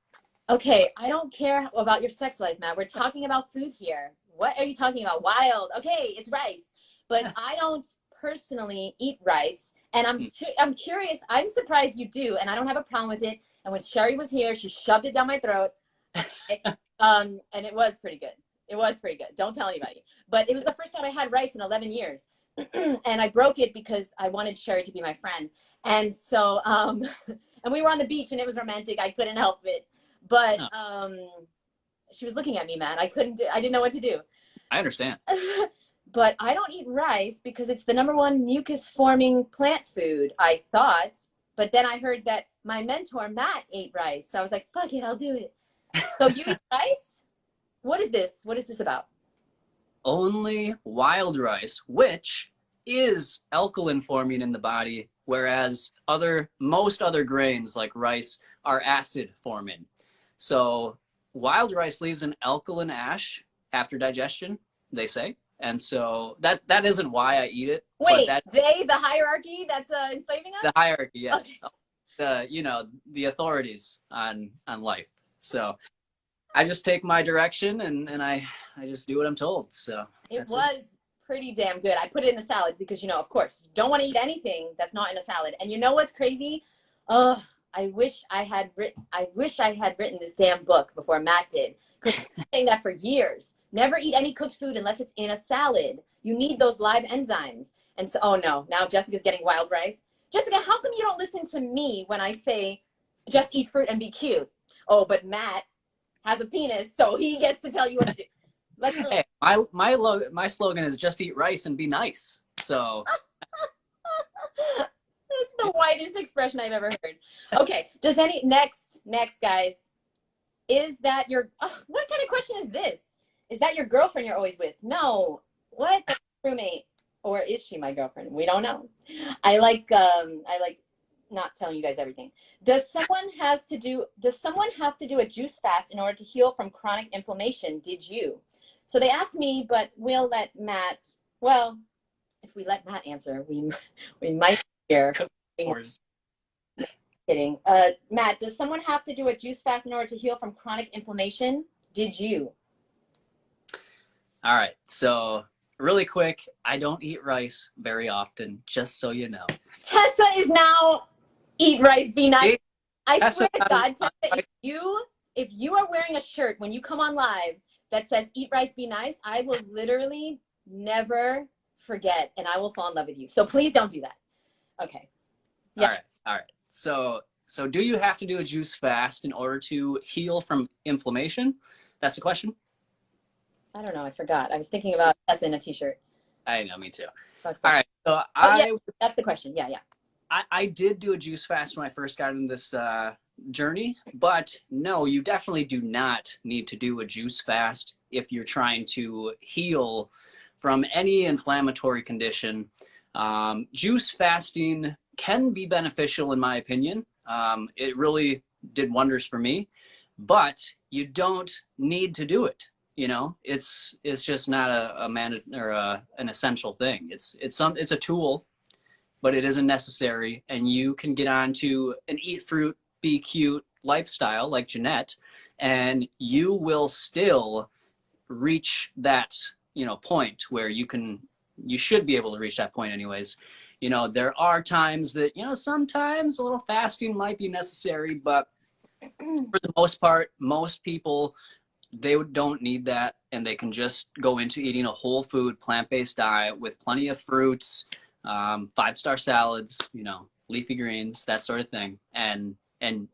Speaker 2: Okay, I don't care about your sex life, Matt. We're talking about food here. What are you talking about? Wild. Okay, it's rice. But I don't personally eat rice. And I'm curious. I'm surprised you do. And I don't have a problem with it. And when Sherry was here, she shoved it down my throat. And it was pretty good. It was pretty good. Don't tell anybody. But it was the first time I had rice in 11 years. And I broke it because I wanted Sherry to be my friend. And so, and we were on the beach and it was romantic. I couldn't help it. But she was looking at me, man. I didn't know what to do.
Speaker 1: I understand.
Speaker 2: But I don't eat rice because it's the #1 mucus-forming plant food, I thought. But then I heard that my mentor, Matt, ate rice. So I was like, fuck it, I'll do it. So you eat rice? What is this? What is this about?
Speaker 1: Only wild rice, which is alkaline forming in the body whereas most other grains like rice are acid forming. So wild rice leaves an alkaline ash after digestion, they say. And so that isn't why I eat it.
Speaker 2: Wait,
Speaker 1: but
Speaker 2: the hierarchy that's enslaving us?
Speaker 1: the hierarchy, yes.
Speaker 2: Okay.
Speaker 1: The authorities on life. So I just take my direction and I just do what I'm told. So
Speaker 2: it was pretty damn good. I put it in a salad because, of course, you don't want to eat anything that's not in a salad. And you know what's crazy? Ugh, I wish I had written this damn book before Matt did. Because I've been saying that for years. Never eat any cooked food unless it's in a salad. You need those live enzymes. And so, oh no, now Jessica's getting wild rice. Jessica, how come you don't listen to me when I say just eat fruit and be cute? Oh, but Matt has a penis, so he gets to tell you what to do.
Speaker 1: Hey, my slogan is just eat rice and be nice. So
Speaker 2: that's the whitest expression I've ever heard. Okay, next guys, is that your what kind of question is this? Is that your girlfriend you're always with? No. What? Roommate? Or is she my girlfriend? We don't know. I like not telling you guys everything. Does someone have to do a juice fast in order to heal from chronic inflammation? Did you? So they asked me, but we'll let Matt. Well, if we let Matt answer, we might hear. Kidding. Matt, does someone have to do a juice fast in order to heal from chronic inflammation? Did you?
Speaker 1: All right. So really quick, I don't eat rice very often, just so you know.
Speaker 2: Tessa is now eat rice, be nice. I
Speaker 1: Tessa,
Speaker 2: swear to God, Tessa, if you are wearing a shirt when you come on live that says eat rice, be nice, I will literally never forget and I will fall in love with you. So please don't do that. Okay.
Speaker 1: Yeah. All right. So do you have to do a juice fast in order to heal from inflammation? That's the question.
Speaker 2: I don't know. I forgot. I was thinking about Tessa in a t-shirt.
Speaker 1: I know, me too.
Speaker 2: All
Speaker 1: right. So
Speaker 2: yeah, that's the question. Yeah.
Speaker 1: I did do a juice fast when I first got into this journey, but no, you definitely do not need to do a juice fast if you're trying to heal from any inflammatory condition. Juice fasting can be beneficial in my opinion. It really did wonders for me, but you don't need to do it. It's just not an essential thing. It's a tool, but it isn't necessary. And you can get on to an eat fruit, be cute lifestyle like Jeanette, and you will still reach that, point where you should be able to reach that point anyways. There are times that, sometimes a little fasting might be necessary, but for the most part, most people, they don't need that, and they can just go into eating a whole food, plant-based diet with plenty of fruits, 5-star salads, leafy greens, that sort of thing. And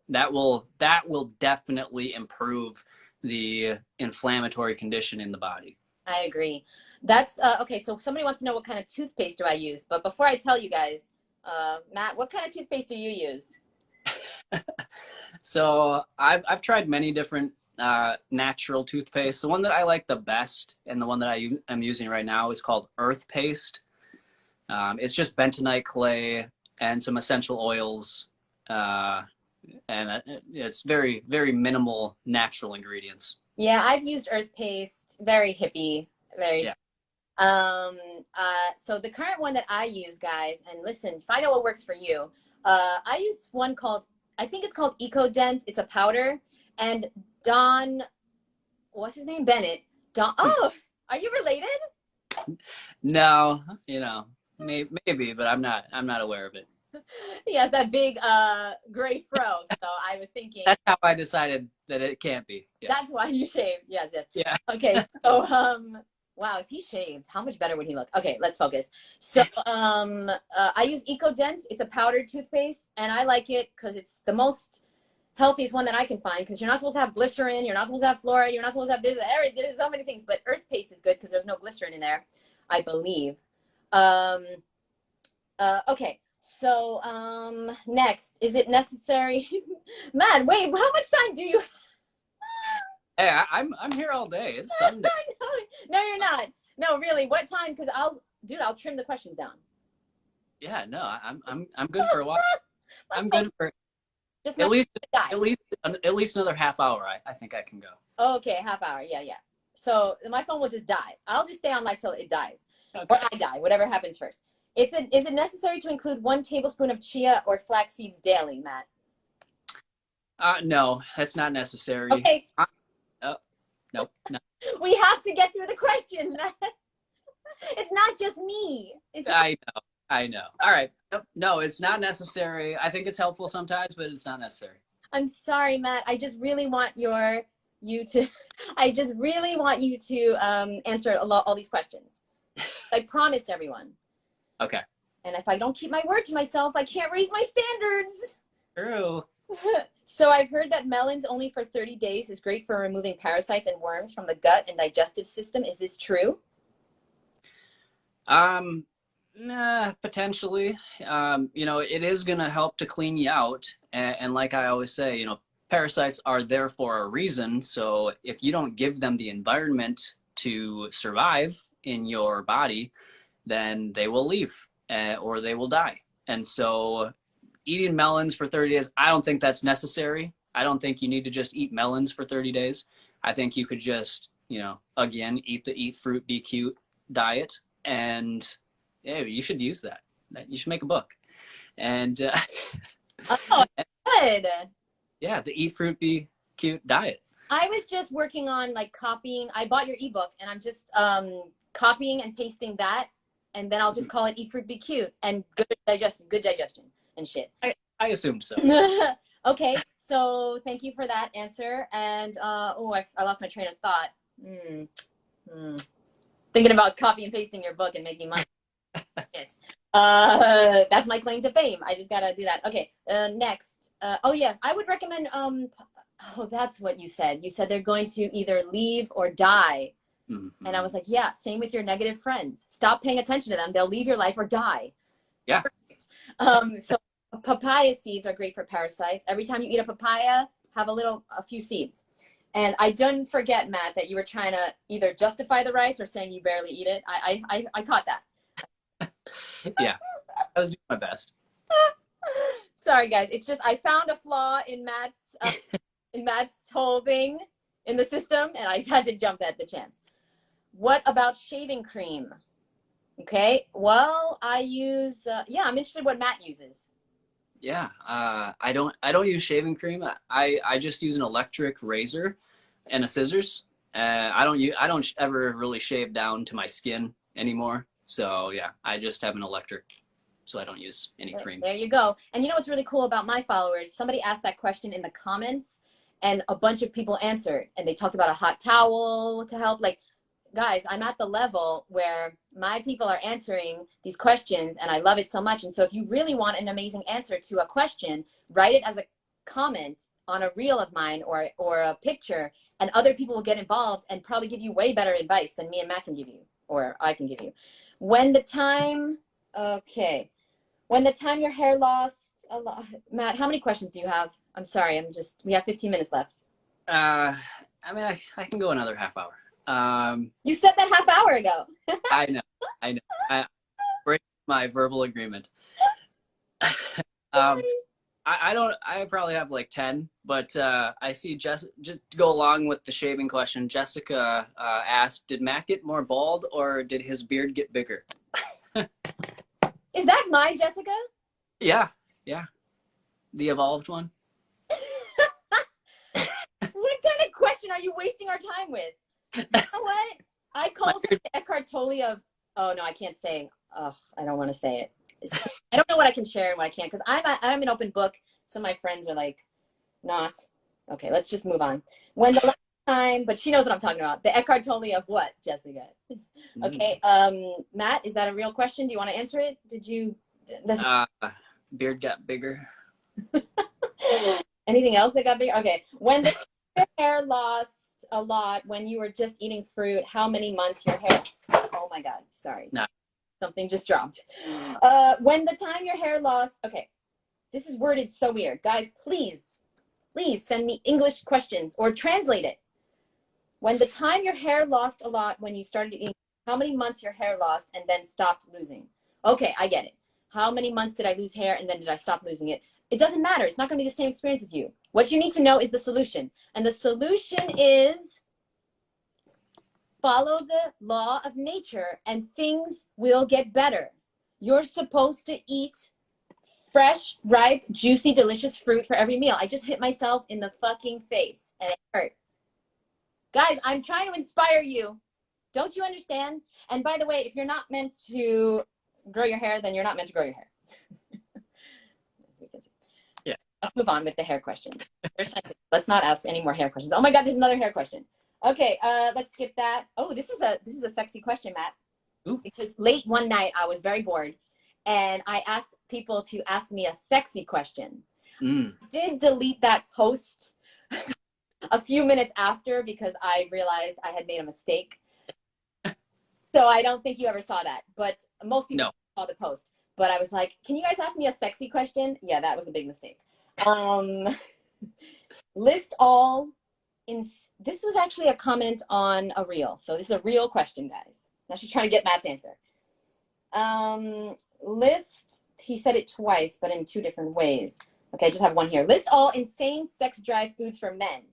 Speaker 1: that will definitely improve the inflammatory condition in the body.
Speaker 2: I agree. That's okay. So somebody wants to know what kind of toothpaste do I use, but before I tell you guys, Matt, what kind of toothpaste do you use?
Speaker 1: So I've tried many different natural toothpaste. The one that I like the best and the one that I'm using right now is called Earth Paste. It's just bentonite clay and some essential oils, and it's very, very minimal natural ingredients.
Speaker 2: Yeah, I've used Earth Paste. Very hippie. Very.
Speaker 1: Yeah.
Speaker 2: So the current one that I use, guys, and listen, find out what works for you. I use one I think it's called EcoDent. It's a powder, and Don, what's his name? Bennett. Oh, are you related?
Speaker 1: No, maybe, but I'm not aware of it.
Speaker 2: He has that big gray fro, so I was thinking.
Speaker 1: That's how I decided that it can't be. Yeah.
Speaker 2: That's why you shaved. Yes.
Speaker 1: Yeah.
Speaker 2: Okay. So wow, if he shaved, how much better would he look? Okay, let's focus. So I use EcoDent. It's a powdered toothpaste, and I like it because it's the most healthiest one that I can find, because you're not supposed to have glycerin, you're not supposed to have fluoride, you're not supposed to have this, there's so many things, but Earth Paste is good because there's no glycerin in there, I believe. Okay, so next, is it necessary? Man, wait, how much time do you?
Speaker 1: Hey, I'm here all day. It's Sunday.
Speaker 2: No, you're not. No, really, what time? Because I'll trim the questions down.
Speaker 1: Yeah, no, I'm good for a while. I'm good for
Speaker 2: Just
Speaker 1: at
Speaker 2: not
Speaker 1: least
Speaker 2: die.
Speaker 1: at least another half hour. I think I can go.
Speaker 2: Okay, half hour. Yeah, yeah. So my phone will just die. I'll just stay on like till it dies,
Speaker 1: Okay.
Speaker 2: or I die, whatever happens first. Is it necessary to include 1 tablespoon of chia or flax seeds daily, Matt?
Speaker 1: No, that's not necessary.
Speaker 2: Okay,
Speaker 1: Nope, no.
Speaker 2: we have to get through the questions, Matt. It's not just me. It's
Speaker 1: I know, I know. All right. No, it's not necessary. I think it's helpful sometimes, but it's not necessary.
Speaker 2: I'm sorry, Matt. I just really want you to I just really want you to answer all these questions. I promised everyone.
Speaker 1: Okay.
Speaker 2: And if I don't keep my word to myself, I can't raise my standards.
Speaker 1: True.
Speaker 2: So I've heard that melons only for 30 days is great for removing parasites and worms from the gut and digestive system. Is this true?
Speaker 1: Nah, potentially. It is gonna help to clean you out, and like I always say, parasites are there for a reason. So if you don't give them the environment to survive in your body, then they will leave, or they will die. And so eating melons for 30 days, I don't think that's necessary. I don't think you need to just eat melons for 30 days. I think you could just, again, eat the eat fruit, be cute diet. And yeah, you should use that. You should make a book. And
Speaker 2: Oh, good.
Speaker 1: yeah, the eat fruit, be cute diet.
Speaker 2: I was just working on like copying. I bought your ebook and I'm just copying and pasting that. And then I'll just call it Eat Fruit, Be Cute and good digestion and shit.
Speaker 1: I assume so.
Speaker 2: Okay, so thank you for that answer. And I lost my train of thought. Thinking about copy and pasting your book and making money. That's my claim to fame. I just gotta do that. Okay, next. Oh yeah, I would recommend. That's what you said. You said they're going to either leave or die. Mm-hmm. And I was like, yeah, same with your negative friends. Stop paying attention to them. They'll leave your life or die.
Speaker 1: Yeah.
Speaker 2: So papaya seeds are great for parasites. Every time you eat a papaya, have a few seeds. And I didn't forget, Matt, that you were trying to either justify the rice or saying you barely eat it. I caught that.
Speaker 1: Yeah, I was doing my best.
Speaker 2: Sorry, guys. It's just I found a flaw in Matt's whole thing in the system, and I had to jump at the chance. What about shaving cream? Okay. Well, I use. I'm interested in what Matt uses.
Speaker 1: Yeah, I don't use shaving cream. I just use an electric razor and a scissors. I don't ever really shave down to my skin anymore. So yeah, I just have an electric, so I don't use any cream.
Speaker 2: There you go. And you know what's really cool about my followers? Somebody asked that question in the comments, and a bunch of people answered, and they talked about a hot towel to help. Like, guys, I'm at the level where my people are answering these questions and I love it so much. And so if you really want an amazing answer to a question, write it as a comment on a reel of mine or a picture, and other people will get involved and probably give you way better advice than me and Matt can give you, or I can give you. When the time your hair lost a lot, Matt, how many questions do you have? I'm sorry, we have 15 minutes left.
Speaker 1: I can go another half hour.
Speaker 2: You said that half hour ago.
Speaker 1: I know. I break my verbal agreement. I probably have like 10, but I see just to go along with the shaving question, Jessica asked, did Matt get more bald or did his beard get bigger?
Speaker 2: Is that my Jessica?
Speaker 1: Yeah. The evolved one.
Speaker 2: What kind of question are you wasting our time with? You know what? I called her Eckhart Tolle of, oh no, I can't say. Oh, I don't want to say it. I don't know what I can share and what I can't, because I'm an open book. Some of my friends are like, not. Okay, let's just move on. When the last time, but she knows what I'm talking about. The Eckhart Tolle of what, Jessica? Okay, Matt, is that a real question? Do you want to answer it? Did you?
Speaker 1: Beard got bigger.
Speaker 2: Anything else that got bigger? Okay, when the hair lost a lot when you were just eating fruit, how many months your hair? Oh my God, sorry.
Speaker 1: No.
Speaker 2: Something just dropped. When the time your hair lost, okay, this is worded so weird. Guys, please send me English questions or translate it. When the time your hair lost a lot when you started eating, how many months your hair lost and then stopped losing? Okay, I get it. how many months did I lose hair and then did I stop losing it? It doesn't matter. It's not going to be the same experience as you. What you need to know is the solution. And the solution is follow the law of nature and things will get better. You're supposed to eat fresh, ripe, juicy, delicious fruit for every meal. I just hit myself in the fucking face and it hurt. Guys, I'm trying to inspire you. Don't you understand? And by the way, if you're not meant to grow your hair, then you're not meant to grow your hair.
Speaker 1: Yeah.
Speaker 2: Let's move on with the hair questions. They're sensitive. Let's not ask any more hair questions. Oh my God, there's another hair question. Okay, let's skip that. Oh, this is a sexy question, Matt.
Speaker 1: Ooh.
Speaker 2: Because late one night I was very bored and I asked people to ask me a sexy question. I did delete that post a few minutes after because I realized I had made a mistake. So I don't think you ever saw that, but most people saw the post. But I was like, can you guys ask me a sexy question? Yeah, that was a big mistake. List all in, this was actually a comment on a reel. So this is a real question, guys. Now she's trying to get Matt's answer. List, he said it twice, but in two different ways. Okay, I just have one here. List all insane sex drive foods for men.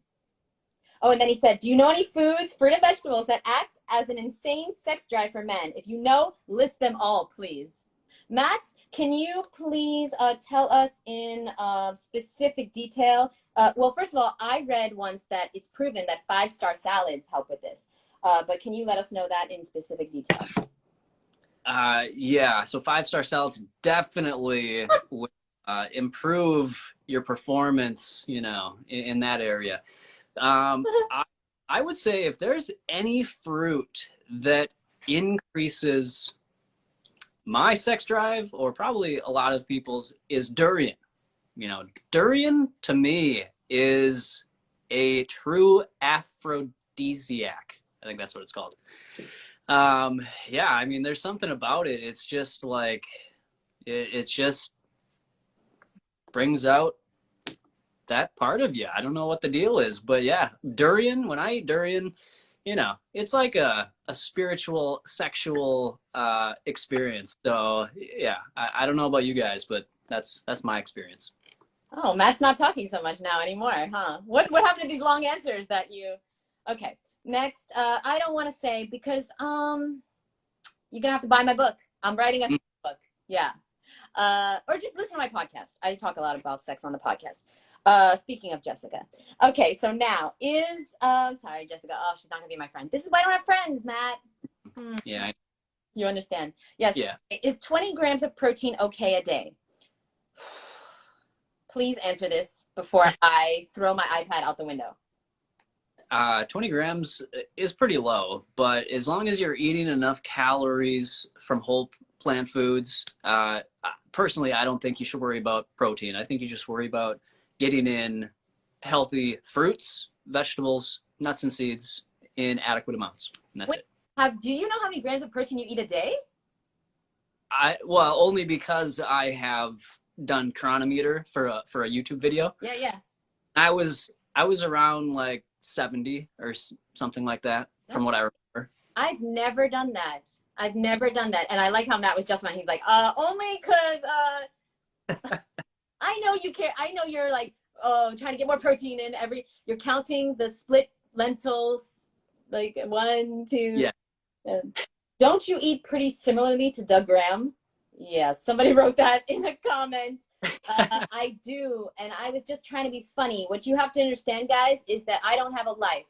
Speaker 2: Oh, and then he said, do you know any foods, fruit and vegetables that act as an insane sex drive for men? If you know, list them all, please. Matt, can you please tell us in specific detail? Well, first of all, I read once that it's proven that 5-star salads help with this. But can you let us know that in specific detail?
Speaker 1: Yeah, so 5-star salads definitely would improve your performance, you know, in that area. I would say if there's any fruit that increases my sex drive, or probably a lot of people's, is durian. You know, durian to me is a true aphrodisiac. I think that's what it's called. Yeah, I mean, there's something about it. It's just like, it just brings out that part of you. I don't know what the deal is, but yeah, durian, when I eat durian, you know, it's like a spiritual, sexual experience. So yeah, I don't know about you guys, but that's my experience.
Speaker 2: Oh, Matt's not talking so much now anymore, huh? What happened to these long answers that you, okay. Next, I don't want to say because you're gonna have to buy my book. I'm writing a book. Yeah. Or just listen to my podcast. I talk a lot about sex on the podcast. Speaking of Jessica. Okay, so now is sorry, Jessica. Oh, she's not gonna be my friend. This is why I don't have friends, Matt.
Speaker 1: Yeah.
Speaker 2: You understand? Yes.
Speaker 1: Yeah.
Speaker 2: Is 20 grams of protein okay a day? Please answer this before I throw my iPad out the window.
Speaker 1: 20 grams is pretty low, but as long as you're eating enough calories from whole plant foods, personally, I don't think you should worry about protein. I think you just worry about getting in healthy fruits, vegetables, nuts and seeds in adequate amounts. And that's it.
Speaker 2: Do you know how many grams of protein you eat a day?
Speaker 1: Well, only because I have done Chronometer for a YouTube video.
Speaker 2: Yeah.
Speaker 1: I was around like 70 or something like that, from what I remember.
Speaker 2: I've never done that. And I like how Matt was just mine. He's like, only because I know you care. I know you're like, trying to get more protein in you're counting the split lentils, like 1, 2.
Speaker 1: Yeah.
Speaker 2: Don't you eat pretty similarly to Doug Graham? Yeah, somebody wrote that in a comment. I do, and I was just trying to be funny. What you have to understand, guys, is that I don't have a life.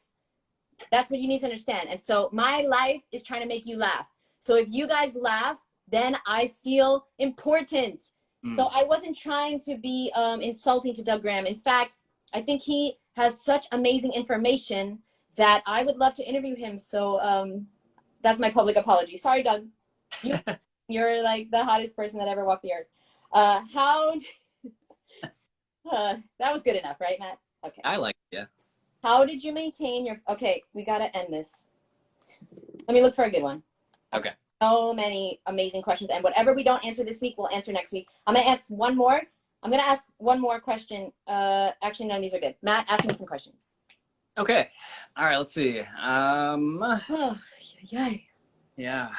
Speaker 2: That's what you need to understand. And so my life is trying to make you laugh. So if you guys laugh, then I feel important. So I wasn't trying to be insulting to Doug Graham. In fact, I think he has such amazing information that I would love to interview him. So that's my public apology. Sorry, Doug. You're like the hottest person that ever walked the earth. That was good enough, right, Matt? Okay.
Speaker 1: I like it, yeah.
Speaker 2: How did you maintain your, okay, we got to end this. Let me look for a good one.
Speaker 1: Okay.
Speaker 2: So many amazing questions. And whatever we don't answer this week, we'll answer next week. I'm going to ask one more. I'm going to ask one more question. Actually, none of these are good. Matt, ask me some questions.
Speaker 1: Okay. All right, let's see. Yeah.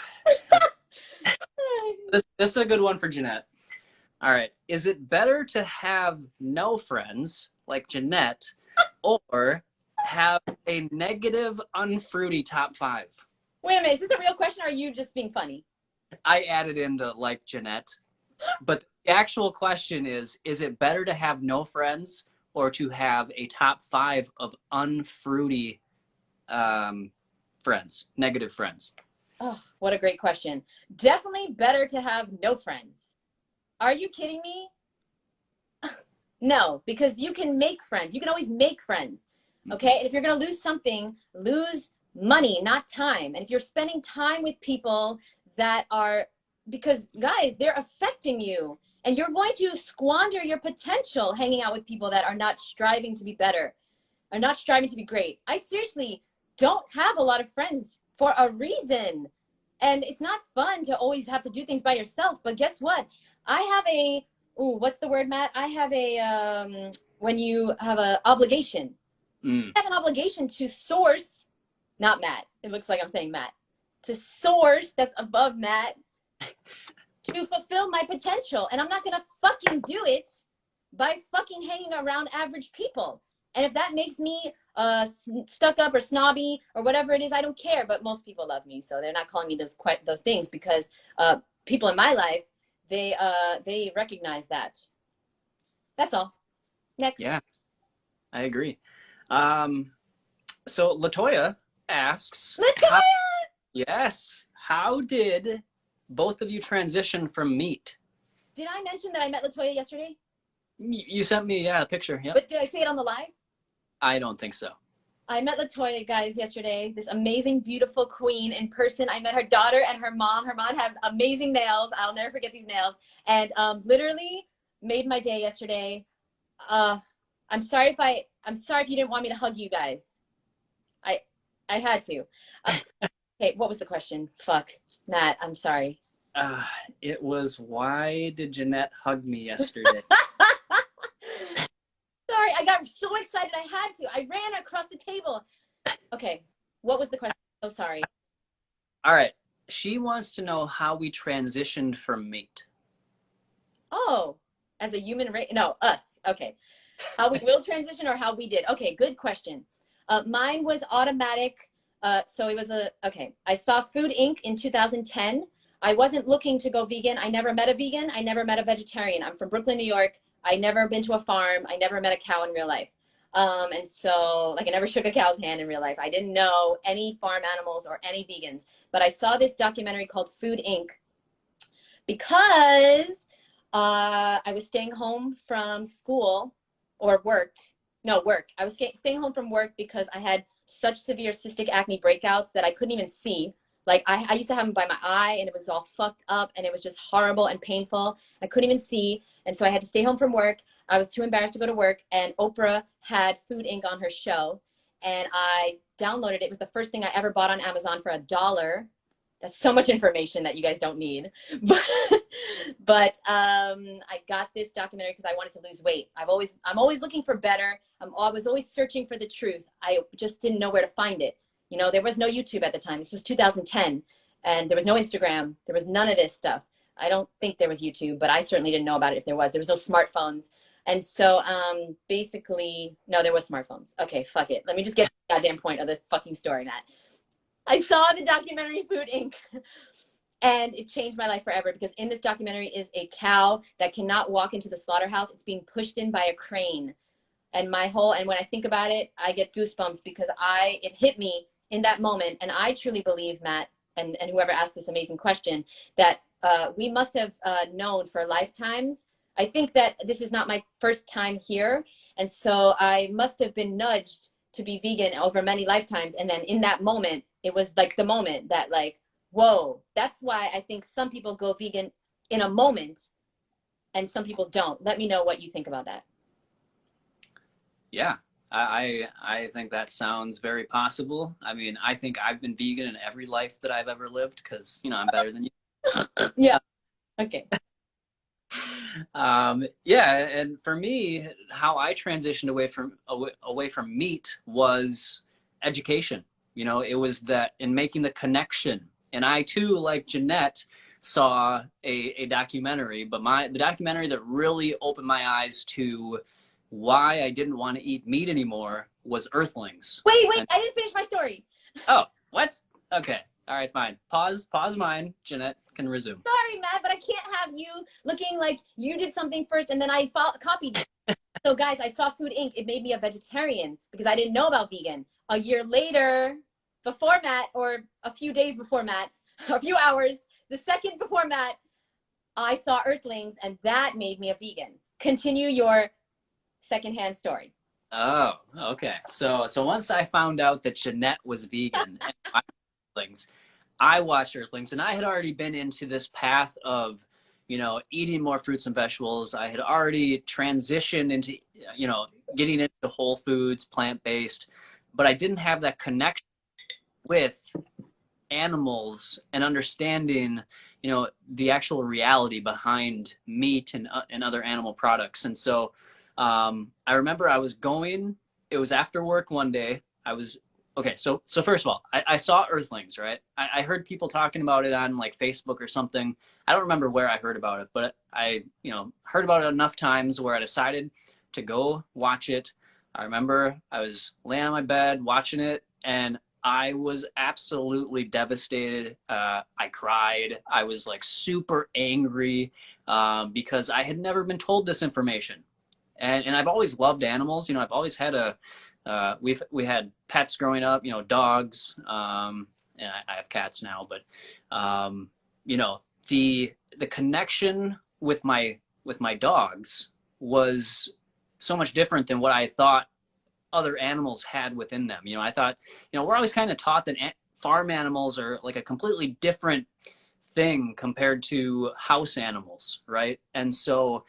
Speaker 1: This is a good one for Jeanette. All right. Is it better to have no friends like Jeanette or have a negative, unfruity top 5?
Speaker 2: Wait a minute, is this a real question or are you just being funny?
Speaker 1: I added in the like Jeanette, but the actual question is it better to have no friends or to have a top 5 of unfruity friends, negative friends?
Speaker 2: Oh, what a great question. Definitely better to have no friends. Are you kidding me? No, because you can make friends. You can always make friends. Okay. And if you're going to lose something, lose money, not time. And if you're spending time with people that are, because guys, they're affecting you and you're going to squander your potential hanging out with people that are not striving to be better, are not striving to be great. I seriously don't have a lot of friends for a reason. And it's not fun to always have to do things by yourself. But guess what? I have a, ooh, what's the word, Matt? I have a, when you have an obligation. I have an obligation to source, not Matt. It looks like I'm saying Matt. To source, that's above Matt, to fulfill my potential. And I'm not going to fucking do it by fucking hanging around average people. And if that makes me stuck up or snobby or whatever it is, I don't care. But most people love me, so they're not calling me those things because people in my life, they recognize that. That's all. Next.
Speaker 1: Yeah, I agree. So Latoya asks,
Speaker 2: Latoya!
Speaker 1: Yes, how did both of you transition from meat?
Speaker 2: Did I mention that I met Latoya yesterday?
Speaker 1: You sent me a picture. Yep.
Speaker 2: But did I say it on the live?
Speaker 1: I don't think so.
Speaker 2: I met Latoya, guys, yesterday. This amazing, beautiful queen in person. I met her daughter and her mom. Her mom have amazing nails. I'll never forget these nails. And literally made my day yesterday. I'm sorry if you didn't want me to hug you guys. I had to. Okay, what was the question? Fuck, Matt, I'm sorry.
Speaker 1: It was, why did Jeanette hug me yesterday?
Speaker 2: Sorry, I got so excited I had to. I ran across the table. Okay, what was the question? Oh, sorry.
Speaker 1: All right. She wants to know how we transitioned from meat.
Speaker 2: Oh, as a human race? No, us. Okay. How we will transition or how we did? Okay, good question. Mine was automatic. So it was okay. I saw Food Inc. in 2010. I wasn't looking to go vegan. I never met a vegan. I never met a vegetarian. I'm from Brooklyn, New York. I never been to a farm. I never met a cow in real life. And so like I never shook a cow's hand in real life. I didn't know any farm animals or any vegans, but I saw this documentary called Food Inc. because I was staying home from school or work. No, work. I was staying home from work because I had such severe cystic acne breakouts that I couldn't even see. Like I used to have them by my eye and it was all fucked up and it was just horrible and painful. I couldn't even see. And so I had to stay home from work. I was too embarrassed to go to work, and Oprah had Food Inc. on her show. And I downloaded it. It was the first thing I ever bought on Amazon for $1. That's so much information that you guys don't need. But I got this documentary because I wanted to lose weight. I'm always looking for better. I was always searching for the truth. I just didn't know where to find it. You know, there was no YouTube at the time. This was 2010, and there was no Instagram. There was none of this stuff. I don't think there was YouTube, but I certainly didn't know about it if there was. There was no smartphones. And so basically, no, there was smartphones. Okay, fuck it. Let me just get to the goddamn point of the fucking story, Matt. I saw the documentary Food Inc. and it changed my life forever because in this documentary is a cow that cannot walk into the slaughterhouse. It's being pushed in by a crane. And when I think about it, I get goosebumps because it hit me in that moment. And I truly believe, Matt, and whoever asked this amazing question, that we must have known for lifetimes. I think that this is not my first time here. And so I must have been nudged to be vegan over many lifetimes. And then in that moment, it was like the moment that like, whoa, that's why I think some people go vegan in a moment and some people don't. Let me know what you think about that.
Speaker 1: Yeah, I think that sounds very possible. I mean, I think I've been vegan in every life that I've ever lived because, you know, I'm better than you.
Speaker 2: Yeah. Okay.
Speaker 1: Yeah, and for me, how I transitioned away from meat was education. You know, it was that in making the connection. And I too, like Jeanette, saw a documentary, but the documentary that really opened my eyes to why I didn't want to eat meat anymore was Earthlings.
Speaker 2: Wait,
Speaker 1: And,
Speaker 2: I didn't finish my story.
Speaker 1: oh, what? Okay. All right, fine. Pause mine. Jeanette can resume.
Speaker 2: Sorry, Matt, but I can't have you looking like you did something first and then I copied you. So guys, I saw Food Inc. It made me a vegetarian because I didn't know about vegan. A year later, before Matt, or a few days before Matt, a few hours, the second before Matt, I saw Earthlings and that made me a vegan. Continue your secondhand story.
Speaker 1: Oh, okay. So once I found out that Jeanette was vegan and Earthlings, I watched Earthlings, and I had already been into this path of, eating more fruits and vegetables. I had already transitioned into, getting into whole foods, plant-based, but I didn't have that connection with animals and understanding, the actual reality behind meat and other animal products. And so I remember it was after work one day. Okay, so first of all, I saw Earthlings, right? I heard people talking about it on like Facebook or something. I don't remember where I heard about it, but I, heard about it enough times where I decided to go watch it. I remember I was laying on my bed watching it, and I was absolutely devastated. I cried. I was like super angry because I had never been told this information. And I've always loved animals. I've always had we had pets growing up, dogs, and I have cats now, but, the connection with my dogs was so much different than what I thought other animals had within them. I thought, we're always kind of taught that farm animals are like a completely different thing compared to house animals, right? And so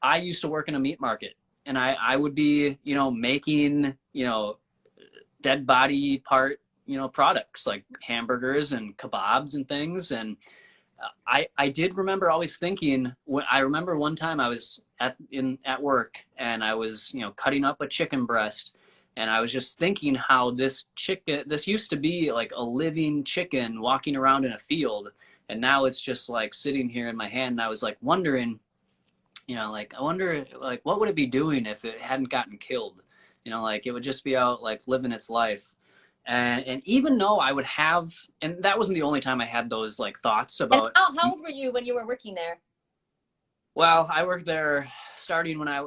Speaker 1: I used to work in a meat market, and I would be, making, dead body part, products like hamburgers and kebabs and things. And I did remember always thinking, I remember one time I was at work, and I was, cutting up a chicken breast, and I was just thinking how this used to be like a living chicken walking around in a field. And now it's just like sitting here in my hand. And I was like wondering, I wonder, like, what would it be doing if it hadn't gotten killed? Like, it would just be out, like, living its life. And even though I would have, and that wasn't the only time I had those, like, thoughts about.
Speaker 2: And how old were you when you were working there?
Speaker 1: Well, I worked there starting when it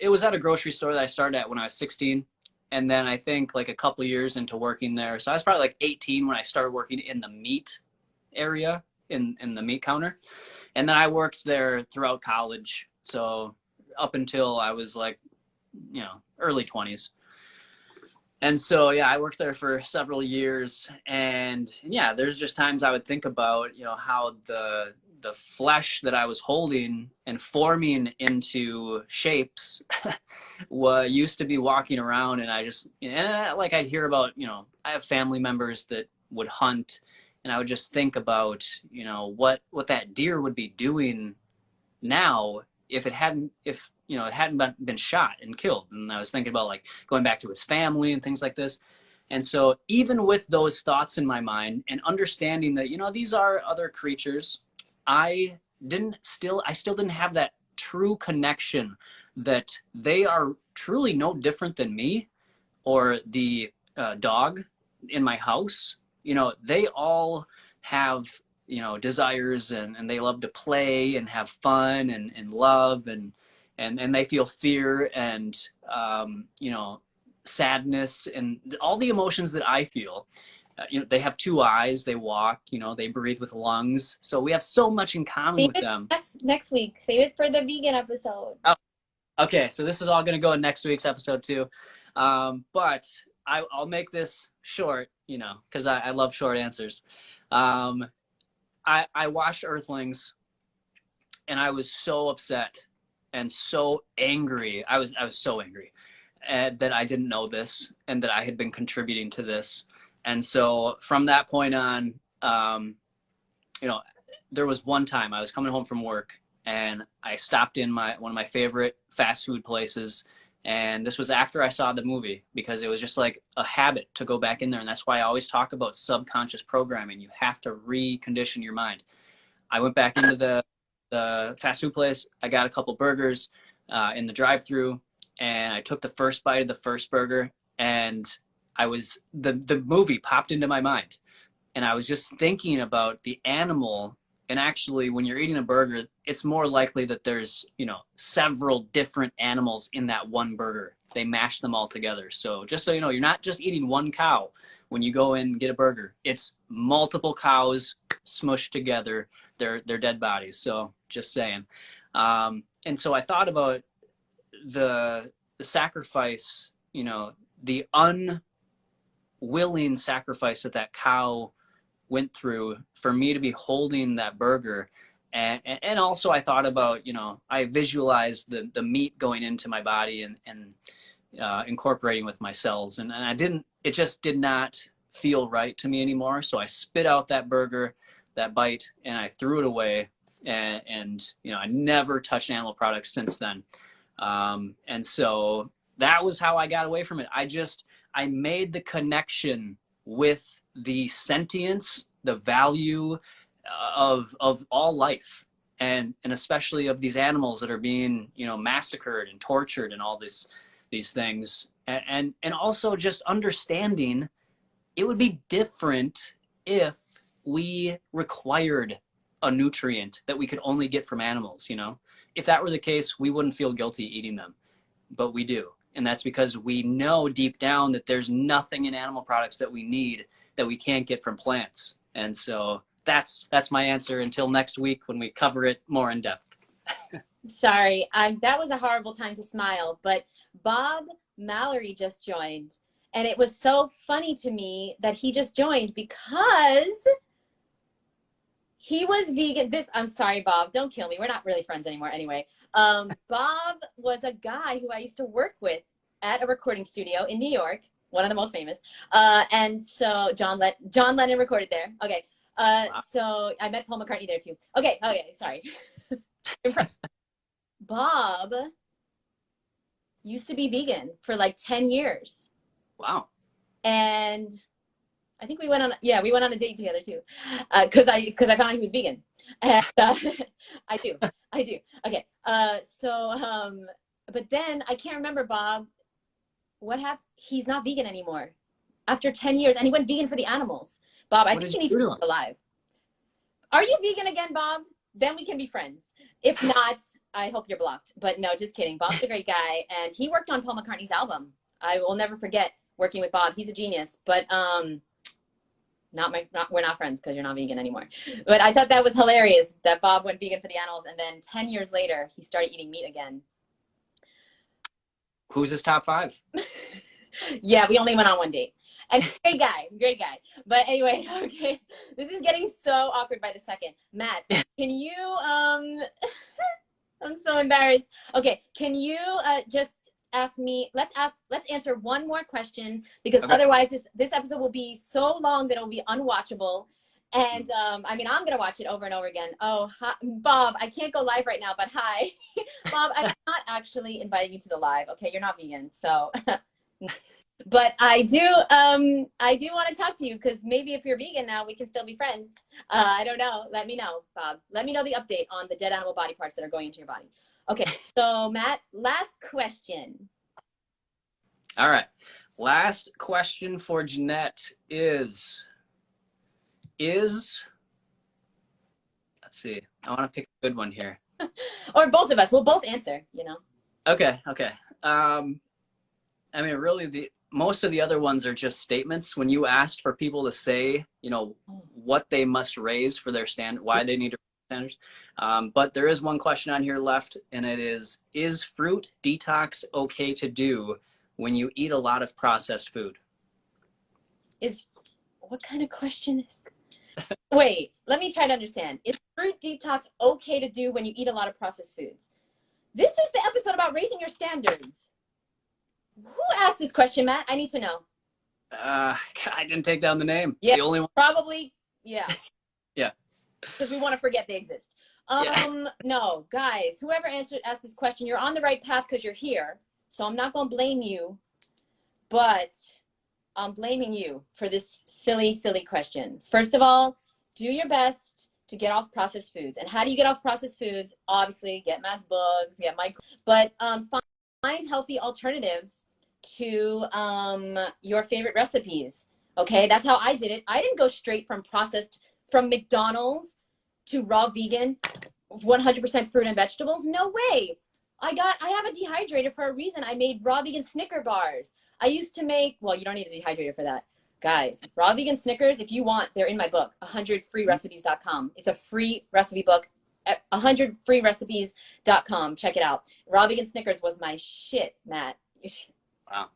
Speaker 1: was at a grocery store that I started at when I was 16. And then I think, like, a couple years into working there. So I was probably, like, 18 when I started working in the meat area. In the meat counter. And then I worked there throughout college. So up until I was like, early 20s. And so, yeah, I worked there for several years. And yeah, there's just times I would think about, how the flesh that I was holding and forming into shapes used to be walking around. And I just, like, I'd hear about, I have family members that would hunt. And I would just think about, what that deer would be doing now if it hadn't been shot and killed. And I was thinking about, like, going back to its family and things like this. And so even with those thoughts in my mind and understanding that, these are other creatures, I still didn't have that true connection that they are truly no different than me or the dog in my house. They all have, desires, and they love to play and have fun and love, and they feel fear and, sadness and all the emotions that I feel. They have two eyes, they walk, they breathe with lungs. So we have so much in common with them.
Speaker 2: Next week. Save it for the vegan episode.
Speaker 1: Oh, okay. So this is all going to go in next week's episode too. But I'll make this short, because I love short answers. I watched Earthlings, and I was so upset and so angry. I was so angry that I didn't know this and that I had been contributing to this. And so from that point on, there was one time I was coming home from work, and I stopped in one of my favorite fast food places, And this was after I saw the movie, because it was just like a habit to go back in there. And that's why I always talk about subconscious programming. You have to recondition your mind. I went back into the fast food place. I got a couple burgers in the drive-through, and I took the first bite of the first burger, and the movie popped into my mind. And I was just thinking about the animal. And actually, when you're eating a burger, it's more likely that there's, several different animals in that one burger. They mash them all together. So just so you know, you're not just eating one cow when you go in and get a burger. It's multiple cows smushed together, their dead bodies. So just saying. And so I thought about the sacrifice, the unwilling sacrifice that cow went through for me to be holding that burger. And also I thought about, I visualized the meat going into my body and incorporating with my cells. And it just did not feel right to me anymore. So I spit out that burger, that bite, and I threw it away. And I never touched animal products since then. And so that was how I got away from it. I made the connection with the sentience, the value of all life, and especially of these animals that are being, massacred and tortured and all these things. And also just understanding it would be different if we required a nutrient that we could only get from animals. If that were the case, we wouldn't feel guilty eating them, but we do. And that's because we know deep down that there's nothing in animal products that we need that we can't get from plants. And so that's my answer until next week when we cover it more in depth.
Speaker 2: Sorry, that was a horrible time to smile, but Bob Mallory just joined. And it was so funny to me that he just joined because he was vegan. I'm sorry, Bob, don't kill me. We're not really friends anymore anyway. Bob was a guy who I used to work with at a recording studio in New York, one of the most famous. And so John Lennon recorded there. Okay.
Speaker 1: Wow.
Speaker 2: So I met Paul McCartney there too. Okay, sorry. Bob used to be vegan for like 10 years.
Speaker 1: Wow.
Speaker 2: And I think we went on a date together too. Cause I found out he was vegan. And, I do. Okay. But then I can't remember, Bob, what happened. He's not vegan anymore after 10 years, and he went vegan for the animals. Bob, I think you need to be alive. Are you vegan again, Bob? Then we can be friends. If not, I hope you're blocked. But no, just kidding. Bob's a great guy, and he worked on Paul McCartney's album. I will never forget working with Bob. He's a genius, but we're not friends because you're not vegan anymore. But I thought that was hilarious that Bob went vegan for the animals, and then 10 years later, he started eating meat again.
Speaker 1: Who's his top 5?
Speaker 2: Yeah, we only went on one date. And great guy. But anyway, okay. This is getting so awkward by the second. Matt, can you, I'm so embarrassed. Okay, can you just ask me, let's answer one more question, because otherwise this episode will be so long that it will be unwatchable. And I'm gonna watch it over and over again. Oh, hi, Bob, I can't go live right now, but hi. Bob, I'm not actually inviting you to the live. Okay, you're not vegan, so but I do want to talk to you, because maybe if you're vegan now, we can still be friends. I don't know. Let me know, Bob. Let me know the update on the dead animal body parts that are going into your body. Okay, so Matt, last question.
Speaker 1: All right. Last question for Jeanette is, let's see, I want to pick a good one here.
Speaker 2: Or both of us. We'll both answer,
Speaker 1: Okay. Really, most of the other ones are just statements. When you asked for people to say, what they must raise for their standard, why they need to raise standards. But there is one question on here left, and it is fruit detox okay to do when you eat a lot of processed food?
Speaker 2: What kind of question is? Wait, let me try to understand. Is fruit detox okay to do when you eat a lot of processed foods? This is the episode about raising your standards. Who asked this question, Matt? I need to know.
Speaker 1: I didn't take down the name.
Speaker 2: Yeah,
Speaker 1: the only one.
Speaker 2: Probably, yeah.
Speaker 1: Yeah.
Speaker 2: Because we want to forget they exist. No, guys, whoever asked this question, you're on the right path because you're here. So I'm not going to blame you, but I'm blaming you for this silly, silly question. First of all, do your best to get off processed foods. And how do you get off processed foods? Obviously, get Matt's books, get my, but find healthy alternatives to your favorite recipes. Okay, that's how I did it. I didn't go straight from McDonald's to raw vegan, 100% fruit and vegetables. No way. I have a dehydrator for a reason. I made raw vegan Snicker bars. I used to make, well, you don't need a dehydrator for that. Guys, raw vegan Snickers, if you want, they're in my book, 100freerecipes.com. It's a free recipe book, 100freerecipes.com. Check it out. Raw vegan Snickers was my shit, Matt.
Speaker 1: Wow.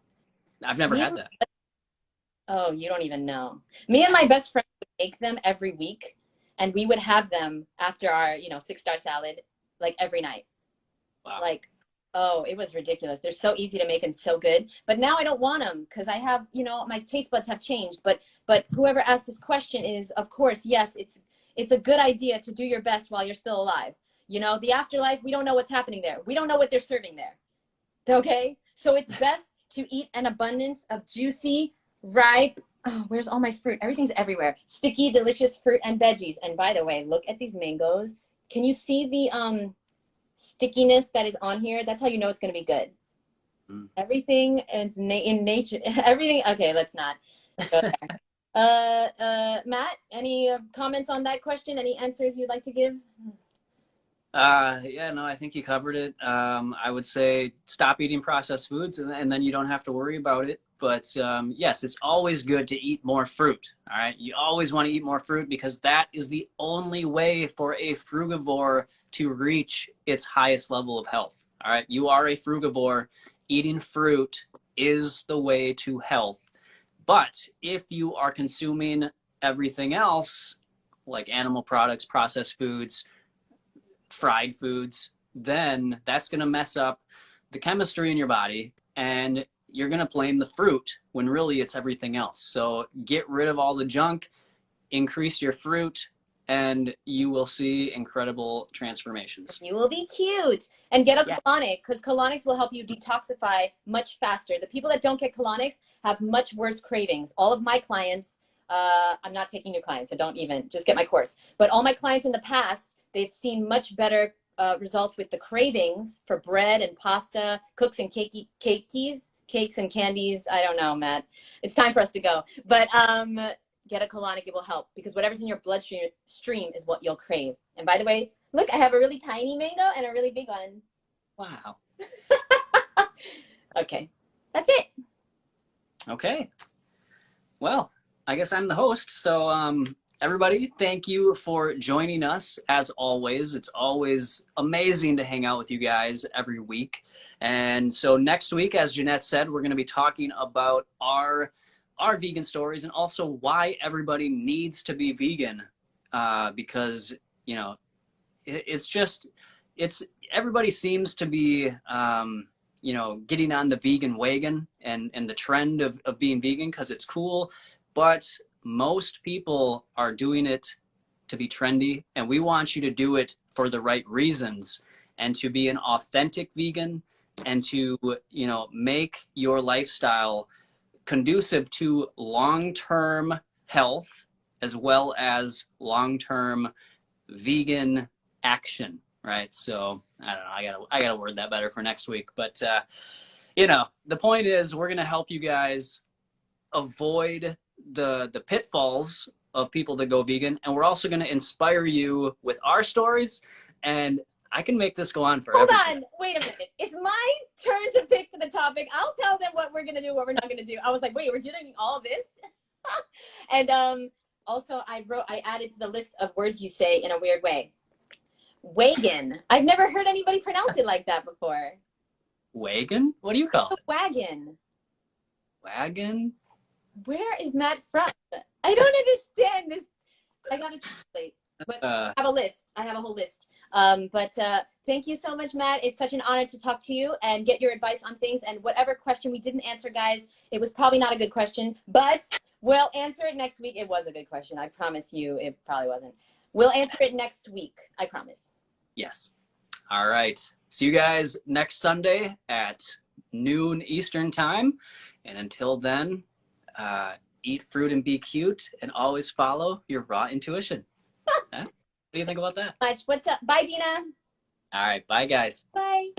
Speaker 1: I've never had that.
Speaker 2: Oh, you don't even know. Me and my best friend would make them every week, and we would have them after our, 6-star salad, like every night.
Speaker 1: Wow.
Speaker 2: Like, oh, it was ridiculous. They're so easy to make and so good. But now I don't want them because I have, my taste buds have changed. But whoever asked this question is, of course, yes, it's a good idea to do your best while you're still alive. The afterlife, we don't know what's happening there. We don't know what they're serving there. Okay? So it's best to eat an abundance of juicy, ripe, oh, where's all my fruit? Everything's everywhere. Sticky, delicious fruit and veggies. And by the way, look at these mangoes. Can you see the stickiness that is on here? That's how you know it's going to be good. Everything is in nature. Everything. Okay, let's not go there. Matt, any comments on that question? Any answers you'd like to give?
Speaker 1: Yeah, no, I think you covered it. I would say stop eating processed foods and then you don't have to worry about it. But yes, it's always good to eat more fruit. All right. You always want to eat more fruit because that is the only way for a frugivore to reach its highest level of health. All right. You are a frugivore. Eating fruit is the way to health. But if you are consuming everything else, like animal products, processed foods, fried foods, then that's going to mess up the chemistry in your body and you're going to blame the fruit when really it's everything else. So get rid of all the junk, increase your fruit, and you will see incredible transformations.
Speaker 2: You will be cute. And get a colonic, because colonics will help you detoxify much faster. The people that don't get colonics have much worse cravings. All of my clients, I'm not taking new clients, so don't even, just get my course. But all my clients in the past, they've seen much better results with the cravings for bread and pasta, cooks and cakes and candies. I don't know, Matt. It's time for us to go. But get a colonic, it will help because whatever's in your bloodstream is what you'll crave. And by the way, look, I have a really tiny mango and a really big one.
Speaker 1: Wow.
Speaker 2: Okay, that's it.
Speaker 1: Okay. Well, I guess I'm the host. So everybody, thank you for joining us. As always, it's always amazing to hang out with you guys every week. And so next week, as Jeanette said, we're going to be talking about our vegan stories and also why everybody needs to be vegan. Because, everybody seems to be, getting on the vegan wagon and the trend of being vegan because it's cool. But most people are doing it to be trendy, and we want you to do it for the right reasons and to be an authentic vegan and to, make your lifestyle conducive to long-term health as well as long-term vegan action, right? So I don't know, I gotta word that better for next week. But, the point is we're going to help you guys avoid the pitfalls of people that go vegan, and we're also going to inspire you with our stories. And I can make this go on forever.
Speaker 2: Hold on, wait a minute. It's my turn to pick the topic. I'll tell them what we're gonna do, what we're not gonna do. I was like, wait, we're doing all this? And also I added to the list of words you say in a weird way. Wagon. I've never heard anybody pronounce it like that before.
Speaker 1: Wagon? What do you call it?
Speaker 2: Wagon.
Speaker 1: Wagon?
Speaker 2: Where is Matt from? I don't understand this. I gotta translate. But I have a list. I have a whole list. But thank you so much, Matt. It's such an honor to talk to you and get your advice on things. And whatever question we didn't answer, guys, it was probably not a good question, but we'll answer it next week. It was a good question. I promise you it probably wasn't. We'll answer it next week. I promise.
Speaker 1: Yes. All right. See you guys next Sunday at noon Eastern time. And until then, eat fruit and be cute, and always follow your raw intuition. Huh? What do you think about that?
Speaker 2: Much. What's up? Bye, Dina.
Speaker 1: All right. Bye, guys.
Speaker 2: Bye.